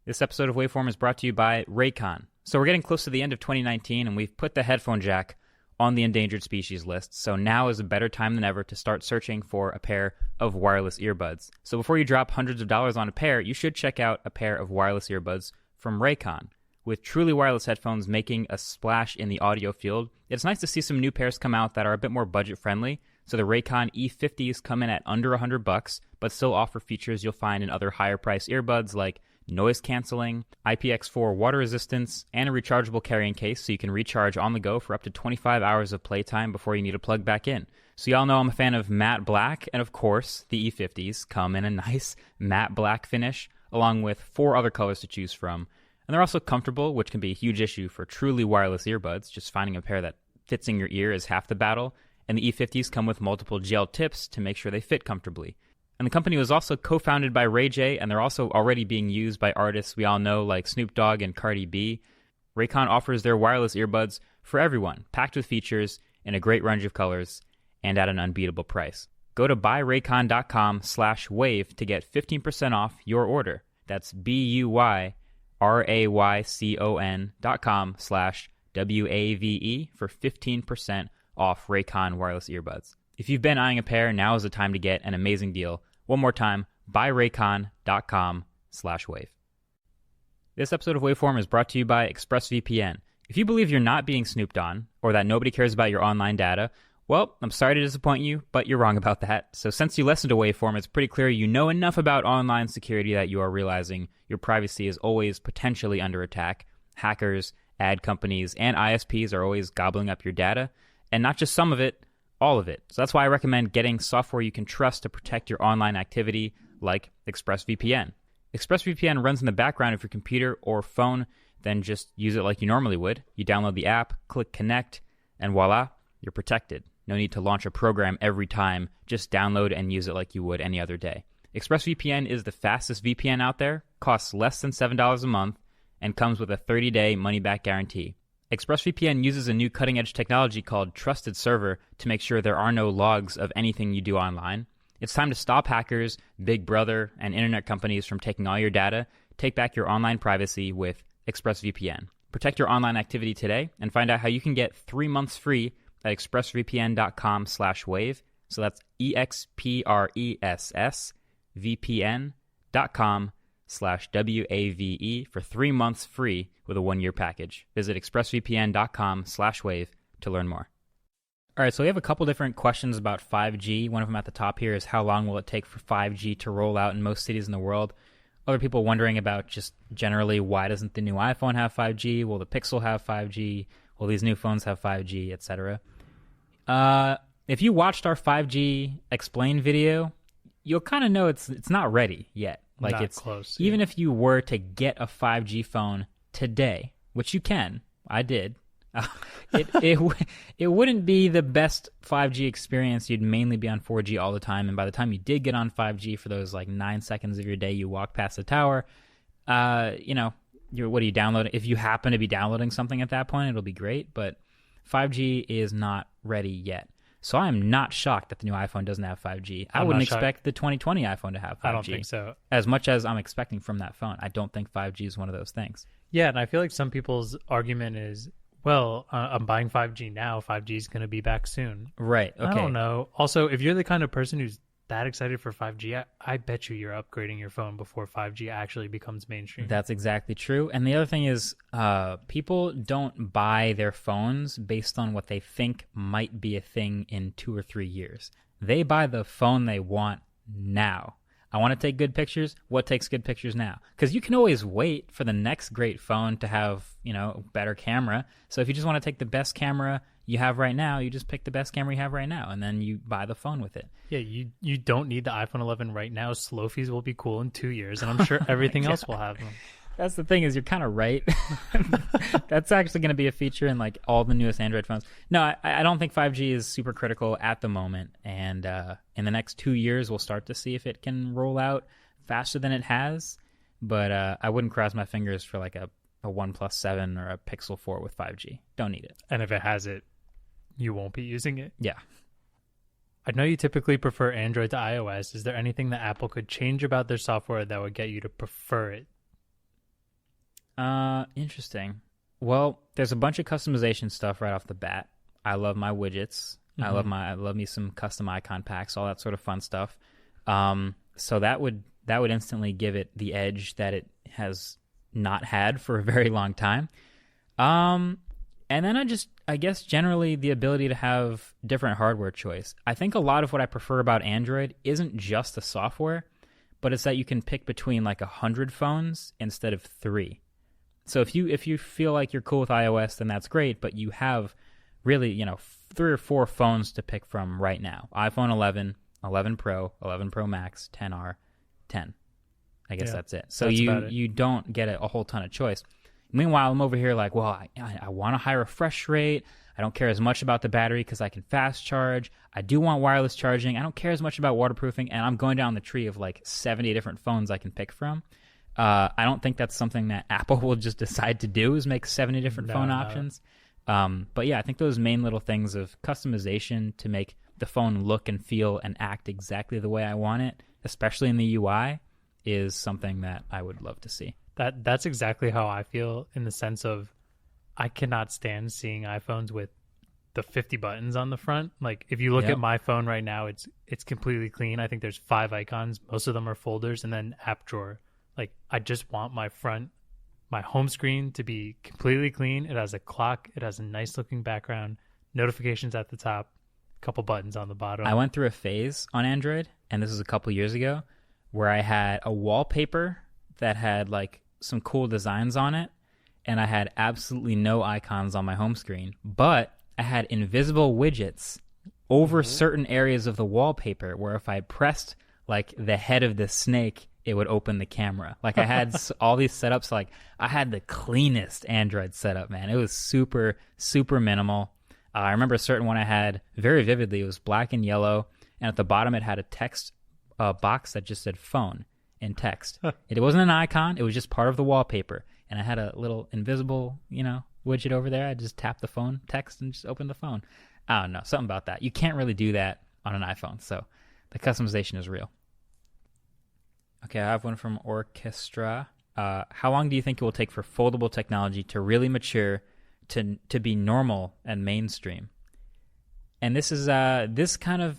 This episode of Waveform is brought to you by Raycon. So we're getting close to the end of 2019, and we've put the headphone jack on the endangered species list. So now is a better time than ever to start searching for a pair of wireless earbuds. So before you drop hundreds of dollars on a pair, you should check out a pair of wireless earbuds from Raycon. With truly wireless headphones making a splash in the audio field, it's nice to see some new pairs come out that are a bit more budget-friendly. So the Raycon E50s come in at under $100, but still offer features you'll find in other higher-priced earbuds like noise canceling, IPX4 water resistance, and a rechargeable carrying case so you can recharge on the go for up to 25 hours of playtime before you need to plug back in. So y'all know I'm a fan of matte black, and of course, the E50s come in a nice matte black finish, along with 4 other colors to choose from. And they're also comfortable, which can be a huge issue for truly wireless earbuds. Just finding a pair that fits in your ear is half the battle. And the E50s come with multiple gel tips to make sure they fit comfortably. And the company was also co-founded by Ray J, and they're also already being used by artists we all know like Snoop Dogg and Cardi B. Raycon offers their wireless earbuds for everyone, packed with features in a great range of colors and at an unbeatable price. Go to buyraycon.com/wave to get 15% off your order. That's BUYRAYCON.com/WAVE for 15% off Raycon wireless earbuds. If you've been eyeing a pair, now is the time to get an amazing deal. One more time, buyraycon.com/wave. This episode of Waveform is brought to you by ExpressVPN. If you believe you're not being snooped on, or that nobody cares about your online data, well, I'm sorry to disappoint you, but you're wrong about that. So since you listened to Waveform, it's pretty clear you know enough about online security that you are realizing your privacy is always potentially under attack. Hackers, ad companies, and ISPs are always gobbling up your data, and not just some of it, all of it. So that's why I recommend getting software you can trust to protect your online activity, like ExpressVPN. ExpressVPN runs in the background of your computer or phone, then just use it like you normally would. You download the app, click connect, and voila, you're protected. No need to launch a program every time. Just download and use it like you would any other day. ExpressVPN is the fastest VPN out there, costs less than $7 a month, and comes with a 30-day money-back guarantee. ExpressVPN uses a new cutting-edge technology called Trusted Server to make sure there are no logs of anything you do online. It's time to stop hackers, Big Brother, and internet companies from taking all your data. Take back your online privacy with ExpressVPN. Protect your online activity today and find out how you can get 3 months free at expressvpn.com/wave. So that's expressvpn.com/WAVE for 3 months free with a 1-year package. Visit expressvpn.com/wave to learn more. All right, so we have a couple different questions about 5G. One of them at the top here is how long will it take for 5G to roll out in most cities in the world? Other people wondering about just generally why doesn't the new iPhone have 5G? Will the Pixel have 5G? Will these new phones have 5G, etc.? If you watched our 5G explain video, you'll kind of know it's not ready yet. Like not it's close. Even if you were to get a 5G phone today, which you can, I did. It wouldn't be the best 5G experience. You'd mainly be on 4G all the time, and by the time you did get on 5G for those like 9 seconds of your day you walk past the tower, what are you downloading? If you happen to be downloading something at that point, it'll be great, but 5G is not ready yet. So I'm not shocked that the new iPhone doesn't have 5G. I wouldn't expect the 2020 iPhone to have 5G. I don't think so. As much as I'm expecting from that phone, I don't think 5G is one of those things. Yeah, and I feel like some people's argument is, well, I'm buying 5G now. 5G is going to be back soon. Right. Okay. I don't know. Also, if you're the kind of person who's that excited for 5G, I bet you're upgrading your phone before 5G actually becomes mainstream. That's exactly true. And the other thing is, people don't buy their phones based on what they think might be a thing in 2 or 3 years. They buy the phone they want now. I want to take good pictures. What takes good pictures now? Because you can always wait for the next great phone to have, better camera. So if you just want to take the best camera you have right now, you just pick the best camera you have right now, and then you buy the phone with it. Yeah, you don't need the iPhone 11 right now. Slow fees will be cool in 2 years, and I'm sure everything else will have them. That's the thing, is you're kind of right. That's actually going to be a feature in like all the newest Android phones. No, I don't think 5G is super critical at the moment, and in the next 2 years we'll start to see if it can roll out faster than it has. But I wouldn't cross my fingers for like a OnePlus 7 or a Pixel 4 with 5G. Don't need it. And if it has it, you won't be using it. Yeah. I know you typically prefer Android to iOS. Is there anything that Apple could change about their software that would get you to prefer it? Interesting. Well, there's a bunch of customization stuff right off the bat. I love my widgets. Mm-hmm. I love me some custom icon packs, all that sort of fun stuff. So that would instantly give it the edge that it has not had for a very long time. And then I guess generally the ability to have different hardware choice. I think a lot of what I prefer about Android isn't just the software, but it's that you can pick between like 100 phones instead of 3. So if you feel like you're cool with iOS, then that's great, but you have really, 3 or 4 phones to pick from right now. iPhone 11, 11 Pro, 11 Pro Max, 10R, 10. I guess that's it. So you don't get a whole ton of choice. Meanwhile, I'm over here like, well, I want a high refresh rate. I don't care as much about the battery because I can fast charge. I do want wireless charging. I don't care as much about waterproofing. And I'm going down the tree of like 70 different phones I can pick from. I don't think that's something that Apple will just decide to do, is make 70 different phone options. But yeah, I think those main little things of customization to make the phone look and feel and act exactly the way I want it, especially in the UI, is something that I would love to see. That's exactly how I feel, in the sense of I cannot stand seeing iPhones with the 50 buttons on the front. Like if you look at my phone right now, it's completely clean. I think there's 5 icons. Most of them are folders, and then app drawer. Like I just want my home screen to be completely clean. It has a clock. It has a nice looking background, notifications at the top, a couple buttons on the bottom. I went through a phase on Android, and this was a couple years ago, where I had a wallpaper that had like some cool designs on it, and I had absolutely no icons on my home screen, but I had invisible widgets over certain areas of the wallpaper where if I pressed like the head of the snake, it would open the camera. Like I had all these setups. Like I had the cleanest Android setup, man. It was super, super minimal. I remember a certain one I had very vividly. It was black and yellow, and at the bottom it had a text box that just said phone in text. It wasn't an icon. It was just part of the wallpaper. And I had a little invisible, widget over there. I just tapped the phone text and just opened the phone. I don't know, something about that. You can't really do that on an iPhone, so the customization is real. Okay, I have one from Orchestra. How long do you think it will take for foldable technology to really mature to be normal and mainstream? And this is this kind of,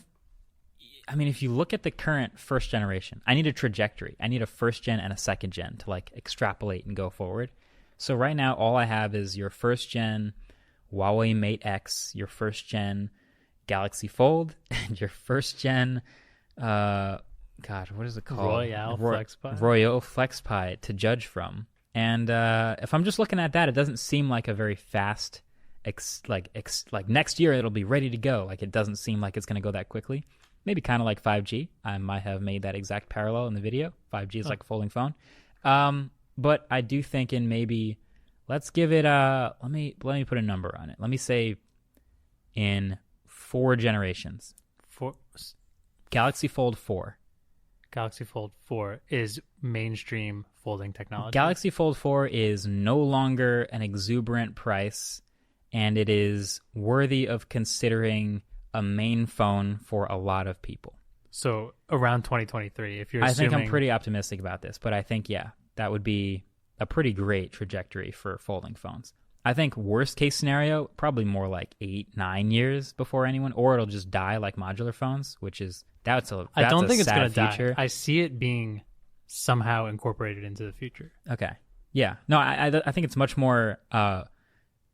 if you look at the current first generation, I need a trajectory. I need a first gen and a second gen to like extrapolate and go forward. So right now, all I have is your first gen Huawei Mate X, your first gen Galaxy Fold, and your first gen, what is it called? Royale FlexPi. Royale FlexPi to judge from. And if I'm just looking at that, it doesn't seem like a very fast, like next year it'll be ready to go. Like it doesn't seem like it's going to go that quickly. Maybe kind of like 5G. I might have made that exact parallel in the video. 5G is like a folding phone. But I do think in maybe, let's give it let me put a number on it. Let me say in 4 generations. Galaxy Fold 4. Galaxy Fold 4 is mainstream folding technology. Galaxy Fold 4 is no longer an exuberant price, and it is worthy of considering a main phone for a lot of people. So around 2023, if you're I think I'm pretty optimistic about this, but I think, that would be a pretty great trajectory for folding phones. I think worst case scenario, probably more like 8-9 years before anyone, or it'll just die like modular phones, which is that's I don't think it's going to die. I see it being somehow incorporated into the future. Okay. Yeah. No, I think it's much more.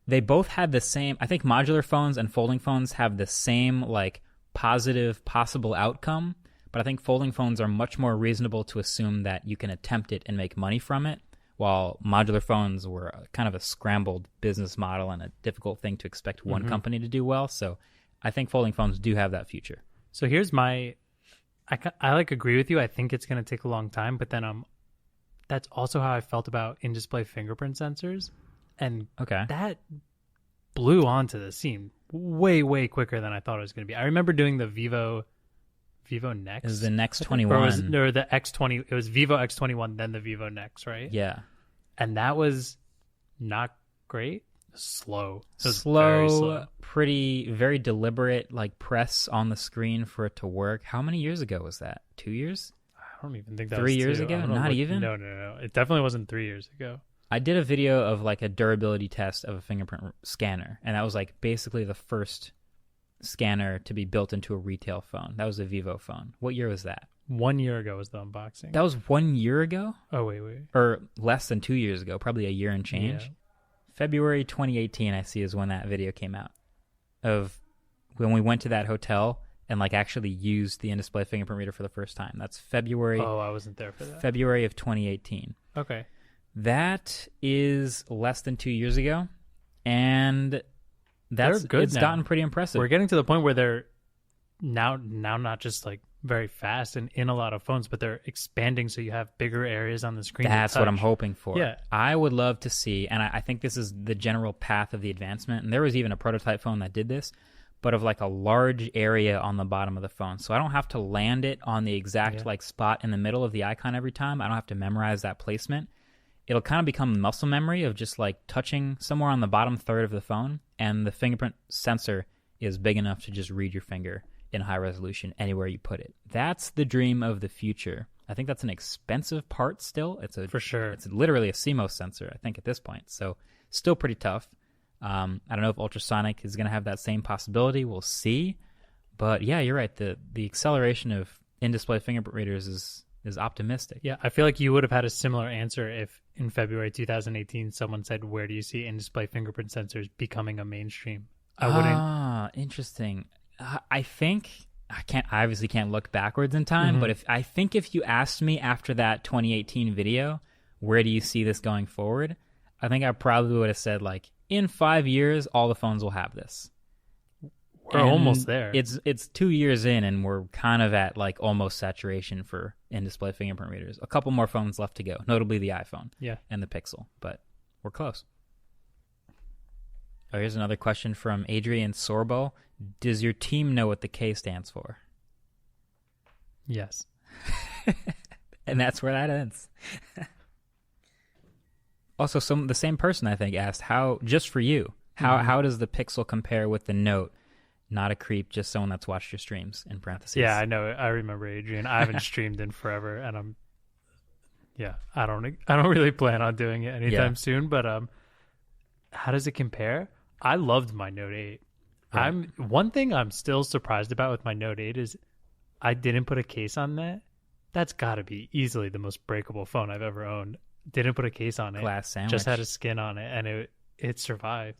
They both had the same. I think modular phones and folding phones have the same like positive possible outcome, but I think folding phones are much more reasonable to assume that you can attempt it and make money from it, while modular phones were kind of a scrambled business model and a difficult thing to expect one company to do well. So I think folding phones do have that future. So here's my, I like agree with you. I think it's going to take a long time, but then that's also how I felt about in-display fingerprint sensors. And that blew onto the scene way, way quicker than I thought it was going to be. I remember doing the Vivo Nex. It was the Nex 21. Or the X20. It was Vivo X21, then the Vivo Nex, right? Yeah. And that was not great. Slow. Very slow. Very deliberate, like press on the screen for it to work. How many years ago was that? 2 years? I don't even think that 3 was years ago? Not even? No. It definitely wasn't 3 years ago. I did a video of like a durability test of a fingerprint scanner, and that was like basically the first scanner to be built into a retail phone. That was a Vivo phone. What year was that? 1 year ago was the unboxing. That was 1 year ago? Oh, wait. Or less than 2 years ago, probably a year and change. Yeah. February 2018, I see, is when that video came out, of when we went to that hotel and like actually used the in-display fingerprint reader for the first time. That's February. Oh, I wasn't there for that. February of 2018. Okay. That is less than 2 years ago, and it's gotten pretty impressive. We're getting to the point where they're now not just like very fast and in a lot of phones, but they're expanding so you have bigger areas on the screen. That's what I'm hoping for. Yeah. I would love to see, and I think this is the general path of the advancement, and there was even a prototype phone that did this, but of like a large area on the bottom of the phone. So I don't have to land it on the exact like spot in the middle of the icon every time. I don't have to memorize that placement. It'll kind of become muscle memory of just like touching somewhere on the bottom third of the phone, and the fingerprint sensor is big enough to just read your finger in high resolution anywhere you put it. That's the dream of the future. I think that's an expensive part still. For sure. It's literally a CMOS sensor, I think, at this point. So still pretty tough. I don't know if ultrasonic is going to have that same possibility. We'll see. But yeah, you're right. The acceleration of in-display fingerprint readers is optimistic. Yeah, I feel like you would have had a similar answer if in February 2018 someone said, where do you see in-display fingerprint sensors becoming a mainstream? I wouldn't. Interesting. I think I obviously can't look backwards in time, but if you asked me after that 2018 video, where do you see this going forward? I think I probably would have said like in 5 years, all the phones will have this. We're almost there. It's 2 years in, and we're kind of at like almost saturation for in-display fingerprint readers. A couple more phones left to go, notably the iPhone and the Pixel, but we're close. Oh, here's another question from Adrian Sorbo. Does your team know what the K stands for? Yes. And that's where that ends. Also, the same person, I think, asked, how does the Pixel compare with the Note? Not a creep, just someone that's watched your streams, in parentheses. Yeah, I know. I remember Adrian. I haven't streamed in forever, and I don't really plan on doing it anytime soon, but how does it compare? I loved my Note 8. Right. One thing I'm still surprised about with my Note 8 is I didn't put a case on that. That's got to be easily the most breakable phone I've ever owned. Didn't put a case on it. Glass sandwich. Just had a skin on it, and it survived.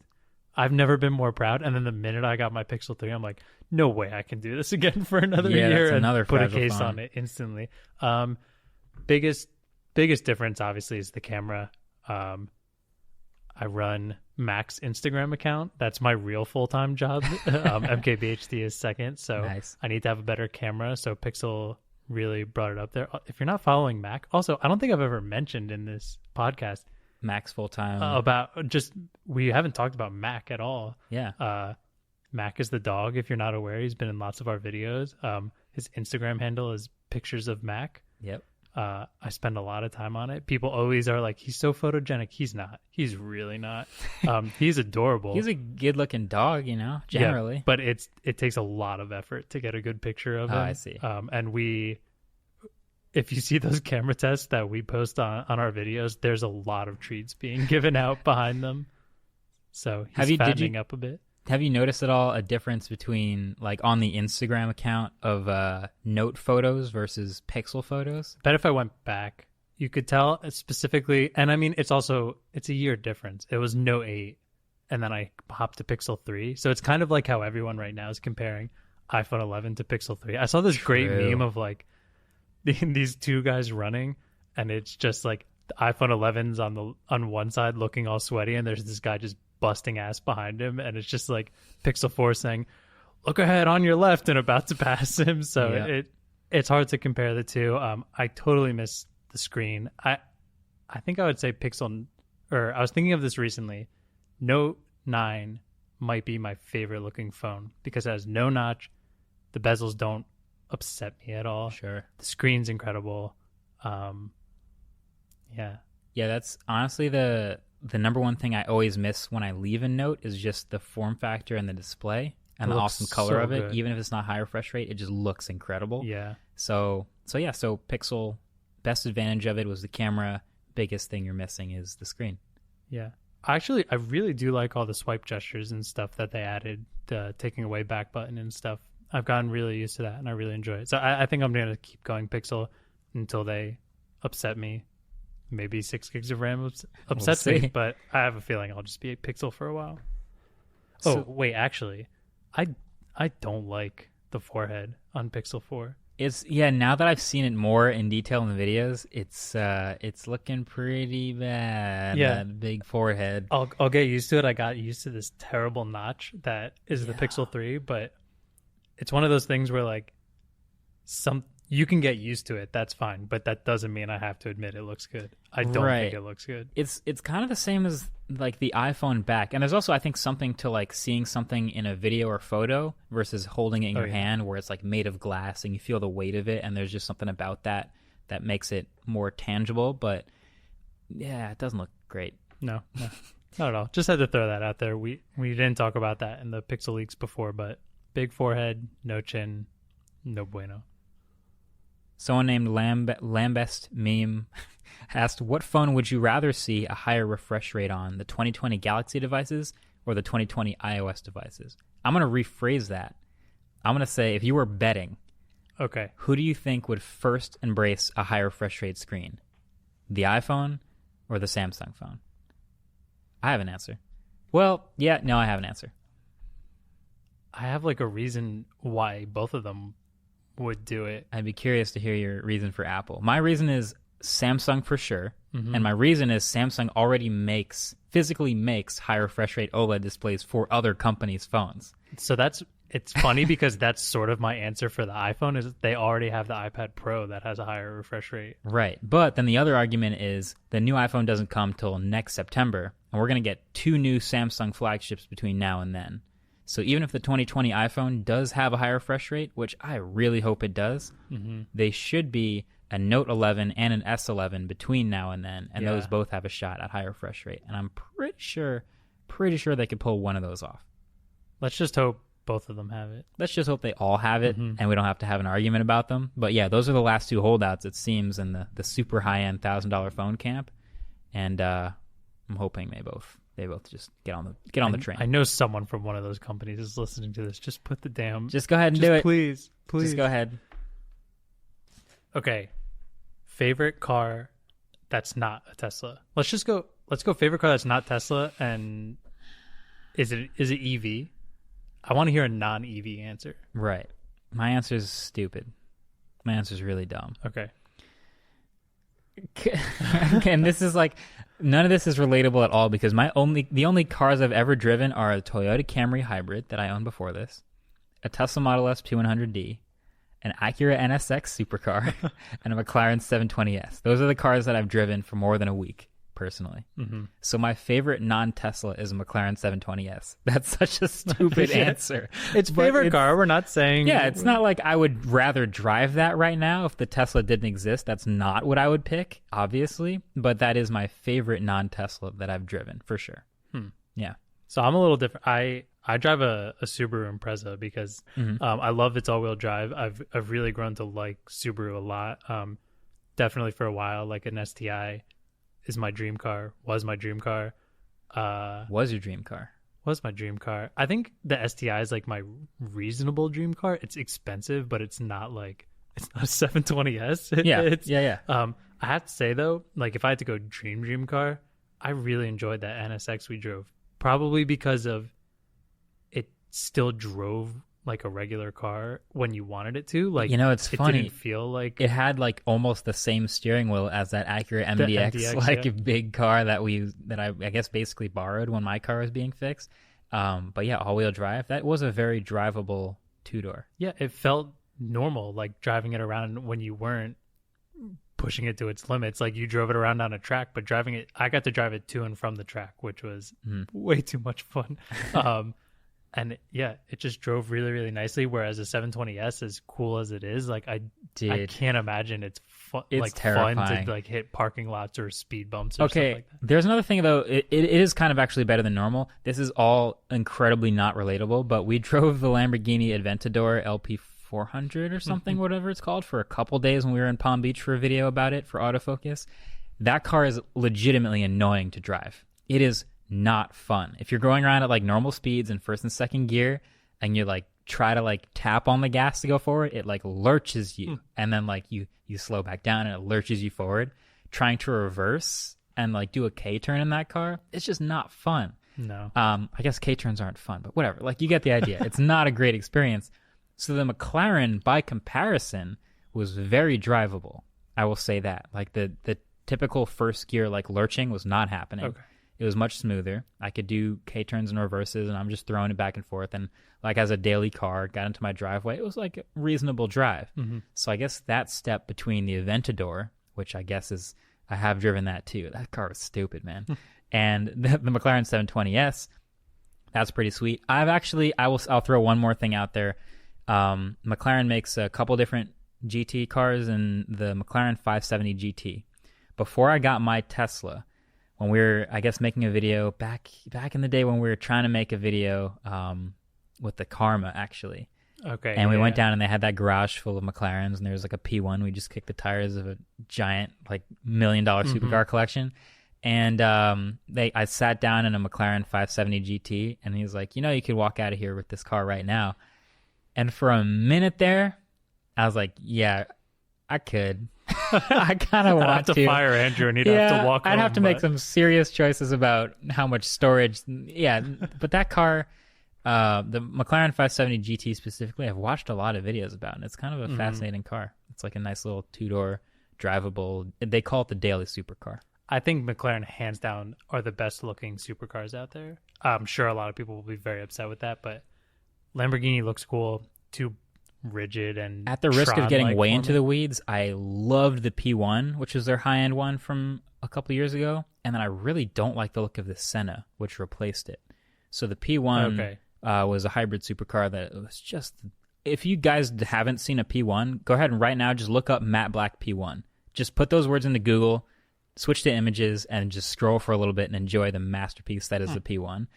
I've never been more proud. And then the minute I got my Pixel 3, I'm like, no way I can do this again for another year. That's another put a case phone on it instantly. Biggest difference, obviously, is the camera. I run Mac's Instagram account. That's my real full-time job. MKBHD is second, so nice. I need to have a better camera. So Pixel really brought it up there. If you're not following Mac, also, I don't think I've ever mentioned in this podcast Mac's full-time we haven't talked about Mac at all. Yeah. Mac is the dog. If you're not aware, he's been in lots of our videos. His Instagram handle is pictures of Mac. Yep. I spend a lot of time on it. People always are like, he's so photogenic. He's not. He's really not. He's adorable. He's a good-looking dog, generally. Yeah, but it takes a lot of effort to get a good picture of him. I see. And if you see those camera tests that we post on our videos, there's a lot of treats being given out behind them. So he's fattening up a bit. Have you noticed at all a difference between, like, on the Instagram account of Note photos versus Pixel photos? Bet if I went back, you could tell specifically. And I mean, it's a year difference. It was Note 8, and then I hopped to Pixel 3. So it's kind of like how everyone right now is comparing iPhone 11 to Pixel 3. I saw this great meme of, like, these two guys running, and it's just like the iPhone 11's on one side looking all sweaty, and there's this guy just busting ass behind him, and it's just like Pixel 4 saying, look ahead on your left, and about to pass him. So it's hard to compare the two. I totally miss the screen. I think I would say I was thinking of this recently. Note 9 might be my favorite looking phone because it has no notch. The bezels don't upset me at all. Sure. The screen's incredible. Yeah, that's honestly the number one thing I always miss when I leave a Note is just the form factor and the display and the awesome color of it. Good. Even if it's not high refresh rate, it just looks incredible. Yeah. So Pixel, best advantage of it was the camera. Biggest thing you're missing is the screen. Yeah. Actually, I really do like all the swipe gestures and stuff that they added, the taking away back button and stuff. I've gotten really used to that, and I really enjoy it. So I think I'm going to keep going Pixel until they upset me. Maybe 6 gigs of RAM upsets me, but I have a feeling I'll just be a Pixel for a while. Wait, actually, I don't like the forehead on Pixel 4. Now that I've seen it more in detail in the videos, it's looking pretty bad. Yeah, that big forehead. I'll get used to it. I got used to this terrible notch that is the Pixel 3, but it's one of those things where, like, you can get used to it. That's fine, but that doesn't mean I have to admit it looks good. I don't think it looks good. It's kind of the same as, like, the iPhone back. And there's also, I think, something to, like, seeing something in a video or photo versus holding it in your hand where it's, like, made of glass and you feel the weight of it, and there's just something about that makes it more tangible. But yeah, it doesn't look great. No, not at all. Just had to throw that out there. We didn't talk about that in the Pixel leaks before, but big forehead, no chin, no bueno. Someone named Lambest Meme asked, what phone would you rather see a higher refresh rate on, the 2020 Galaxy devices or the 2020 iOS devices? I'm going to rephrase that. I'm going to say, if you were betting, okay, who do you think would first embrace a higher refresh rate screen? The iPhone or the Samsung phone? I have an answer. Well, I have an answer. I have, like, a reason why both of them would do it. I'd be curious to hear your reason for Apple. My reason is Samsung for sure, and my reason is Samsung already physically makes high refresh rate OLED displays for other companies' phones. So it's funny because that's sort of my answer for the iPhone is they already have the iPad Pro that has a higher refresh rate. Right, but then the other argument is the new iPhone doesn't come till next September, and we're going to get 2 new Samsung flagships between now and then. So even if the 2020 iPhone does have a higher refresh rate, which I really hope it does, they should be a Note 11 and an S11 between now and then, and those both have a shot at higher refresh rate. And I'm pretty sure they could pull one of those off. Let's just hope both of them have it. Let's just hope they all have it, and we don't have to have an argument about them. But yeah, those are the last 2 holdouts, it seems, in the super high-end $1,000 phone camp. And I'm hoping they both just get on the train. I know someone from one of those companies is listening to this. Just put the damn. Just go ahead and do it, please. Just go ahead. Okay, favorite car that's not a Tesla. Let's go. Favorite car that's not Tesla, and is it EV? I want to hear a non-EV answer. Right. My answer is stupid. My answer is really dumb. Okay. And this is like, none of this is relatable at all because the only cars I've ever driven are a Toyota Camry hybrid that I owned before this, a Tesla Model S P100D, an Acura NSX supercar, and a McLaren 720S. Those are the cars that I've driven for more than a week, personally. So my favorite non-Tesla is a McLaren 720S. That's such a stupid answer. It's favorite car. We're not saying... Yeah, it's not like I would rather drive that right now if the Tesla didn't exist. That's not what I would pick, obviously. But that is my favorite non-Tesla that I've driven, for sure. Yeah. So I'm a little different. I drive a Subaru Impreza because I love its all-wheel drive. I've really grown to like Subaru a lot. Definitely for a while, like an STI was my dream car. Was your dream car? What's my dream car? I think the STI is like my reasonable dream car. It's expensive, but it's not a 720S. Yeah. I have to say though, like if I had to go dream car, I really enjoyed that NSX we drove. Probably because of it still drove like a regular car when you wanted it to. Like, it's funny. It didn't feel like it had like almost the same steering wheel as that Acura MDX, like a big car that I guess basically borrowed when my car was being fixed. But yeah, all-wheel drive. That was a very drivable two-door. Yeah, it felt normal, like driving it around when you weren't pushing it to its limits. Like you drove it around on a track, but I got to drive it to and from the track, which was way too much fun. And yeah, it just drove really, really nicely. Whereas a 720S, as cool as it is, like I can't imagine it's terrifying. Fun to like hit parking lots or speed bumps or stuff like that. There's another thing though. It is kind of actually better than normal. This is all incredibly not relatable, but we drove the Lamborghini Aventador LP400 or something, whatever it's called, for a couple days when we were in Palm Beach for a video about it for autofocus. That car is legitimately annoying to drive. It is not fun. If you're going around at like normal speeds in first and second gear and you like try to like tap on the gas to go forward, it like lurches you and then like you slow back down and it lurches you forward. Trying to reverse and like do a K-turn in that car, it's just not fun. No. I guess K-turns aren't fun, but whatever. Like you get the idea. It's not a great experience. So the McLaren, by comparison, was very drivable. I will say that. Like the typical first gear like lurching was not happening. Okay. It was much smoother. I could do K-turns and reverses, and I'm just throwing it back and forth. And like as a daily car, got into my driveway, it was like a reasonable drive. So I guess that step between the Aventador, which I guess is, I have driven that too. That car was stupid, man. And the McLaren 720S, that's pretty sweet. I'll throw one more thing out there. McLaren makes a couple different GT cars and the McLaren 570 GT. Before I got my Tesla, when we were, I guess, making a video back in the day when we were trying to make a video with the Karma, actually. Okay. And we went down and they had that garage full of McLarens and there was like a P1. We just kicked the tires of a giant, like $1 million supercar collection. And I sat down in a McLaren 570 GT and he was like, you could walk out of here with this car right now. And for a minute there, I was like, yeah, I could. I kind of want I'd have to fire Andrew and he'd have to walk I'd have to make some serious choices about how much storage. Yeah, but that car, the McLaren 570 GT specifically, I've watched a lot of videos about, and it's kind of a fascinating car. It's like a nice little two-door, drivable. They call it the daily supercar. I think McLaren, hands down, are the best-looking supercars out there. I'm sure a lot of people will be very upset with that, but Lamborghini looks cool. Too rigid and at the risk of getting way into the the weeds, I loved the P1, which was their high-end one from a couple years ago, and then I really don't like the look of the Senna, which replaced it. So the P1 was a hybrid supercar that was just, if you guys haven't seen a P1, go ahead and right now just look up matte black P1. Just put those words into Google, switch to images, and just scroll for a little bit and enjoy the masterpiece that is the P1.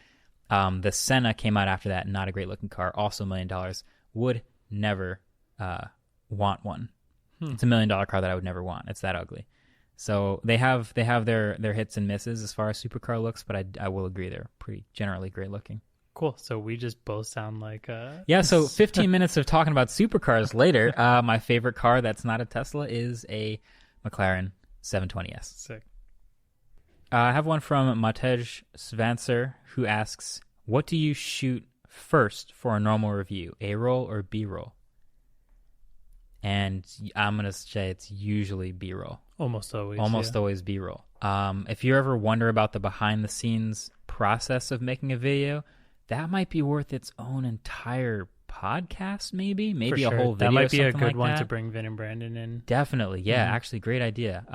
The Senna came out after that, not a great looking car, also $1 million. Would never want one. It's $1 million car that I would never want. It's that ugly. So they have their hits and misses as far as supercar looks, but I will agree they're pretty generally great looking. Cool. So we just both sound like yeah. So 15 minutes of talking about supercars later. My favorite car that's not a Tesla is a McLaren 720S. Sick. I have one from Matej Svancer who asks, "What do you shoot first for a normal review, A-roll or B-roll?" And I'm going to say it's usually B-roll. Almost always. Always B-roll. If you ever wonder about the behind-the-scenes process of making a video, that might be worth its own entire podcast, maybe a whole video. That might be a good like one that. to bring Vin and Brandon in. Definitely, yeah. Actually, great idea.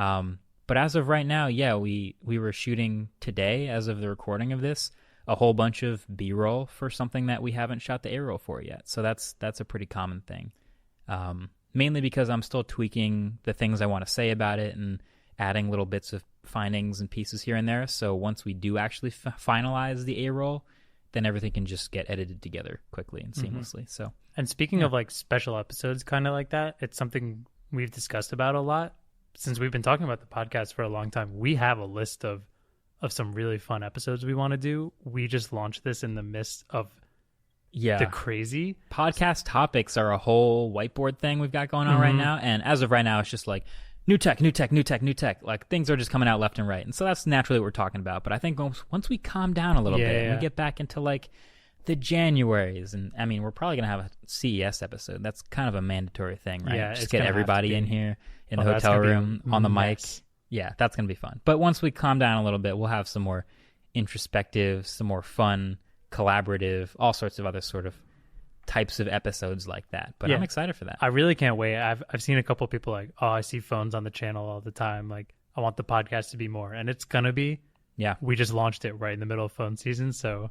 But as of right now, yeah, we were shooting today, as of the recording of this, a whole bunch of B-roll for something that we haven't shot the A-roll for yet. So that's a pretty common thing. Mainly because I'm still tweaking the things I want to say about it and adding little bits of findings and pieces here and there. So once we do actually finalize the A-roll, then everything can just get edited together quickly and seamlessly. So, and speaking of like special episodes kind of like that, it's something we've discussed about a lot since we've been talking about the podcast for a long time. We have a list of some really fun episodes we want to do. We just launched this in the midst of the crazy. Podcast topics are a whole whiteboard thing we've got going on right now. And as of right now, it's just like new tech. Like things are just coming out left and right. And so that's naturally what we're talking about. But I think once we calm down a little bit and we get back into like the Januaries, and I mean, we're probably going to have a CES episode. That's kind of a mandatory thing, right? Yeah, just get everybody in here in the hotel room on the mic. Yeah, that's going to be fun. But once we calm down a little bit, we'll have some more introspective, some more fun, collaborative, all sorts of other sort of types of episodes like that. But I'm excited for that. I really can't wait. I've seen a couple of people like, oh, I see phones on the channel all the time. Like, I want the podcast to be more. And it's going to be. Yeah. We just launched it right in the middle of phone season. So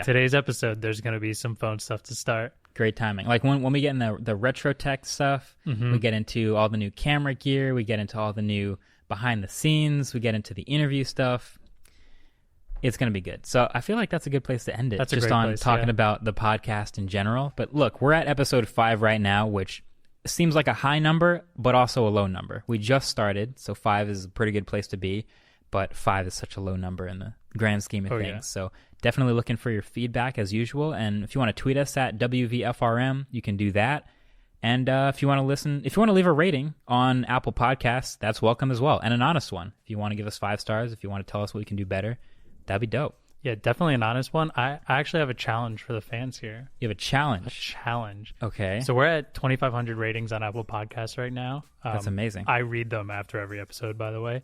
today's episode, there's going to be some phone stuff to start. Great timing. Like when we get in the retro tech stuff, we get into all the new camera gear, we get into all the new behind the scenes, we get into the interview stuff. It's going to be good. So I feel like that's a good place to end it. That's just on talking about the podcast in general. But look, we're at episode 5 right now, which seems like a high number, but also a low number. We just started, so 5 is a pretty good place to be. But 5 is such a low number in the grand scheme of things. Yeah. So definitely looking for your feedback as usual. And if you want to tweet us at WVFRM, you can do that. And if you want to leave a rating on Apple Podcasts, that's welcome as well. And an honest one. If you want to give us 5 stars, if you want to tell us what we can do better, that'd be dope. Yeah, definitely an honest one. I actually have a challenge for the fans here. You have a challenge? A challenge. Okay. So we're at 2,500 ratings on Apple Podcasts right now. That's amazing. I read them after every episode, by the way.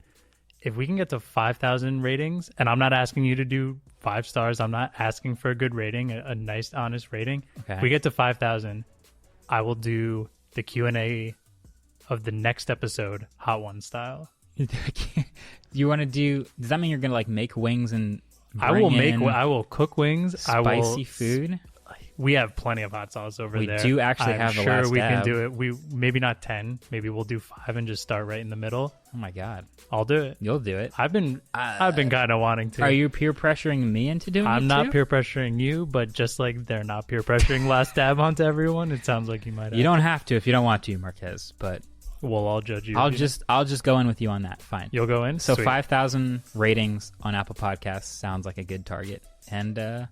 If we can get to 5,000 ratings, and I'm not asking you to do 5 stars. I'm not asking for a good rating, a nice, honest rating. Okay. If we get to 5,000, I will do the Q&A of the next episode, Hot One style. You want to do? Does that mean you're gonna like make wings and? I will cook wings. Spicy food. We have plenty of hot sauce over there. We do actually have the last sure we dab. can do it. We maybe not 10. Maybe we'll do 5 and just start right in the middle. Oh my god, I'll do it. You'll do it. I've been kind of wanting to. Are you peer pressuring me into doing it? I'm not peer pressuring you, but just like they're not peer pressuring Last Dab onto everyone, it sounds like you might. You don't have to if you don't want to, Marquez. But well, I'll judge you. I'll just go in with you on that. Fine. You'll go in. So 5,000 ratings on Apple Podcasts sounds like a good target, and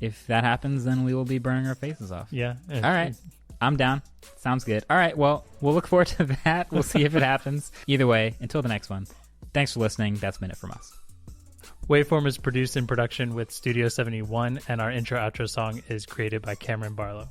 if that happens, then we will be burning our faces off. Yeah. All right. I'm down. Sounds good. All right. Well, we'll look forward to that. We'll see if it happens. Either way, until the next one, thanks for listening. That's been it from us. Waveform is produced in production with Studio 71, and our intro-outro song is created by Cameron Barlow.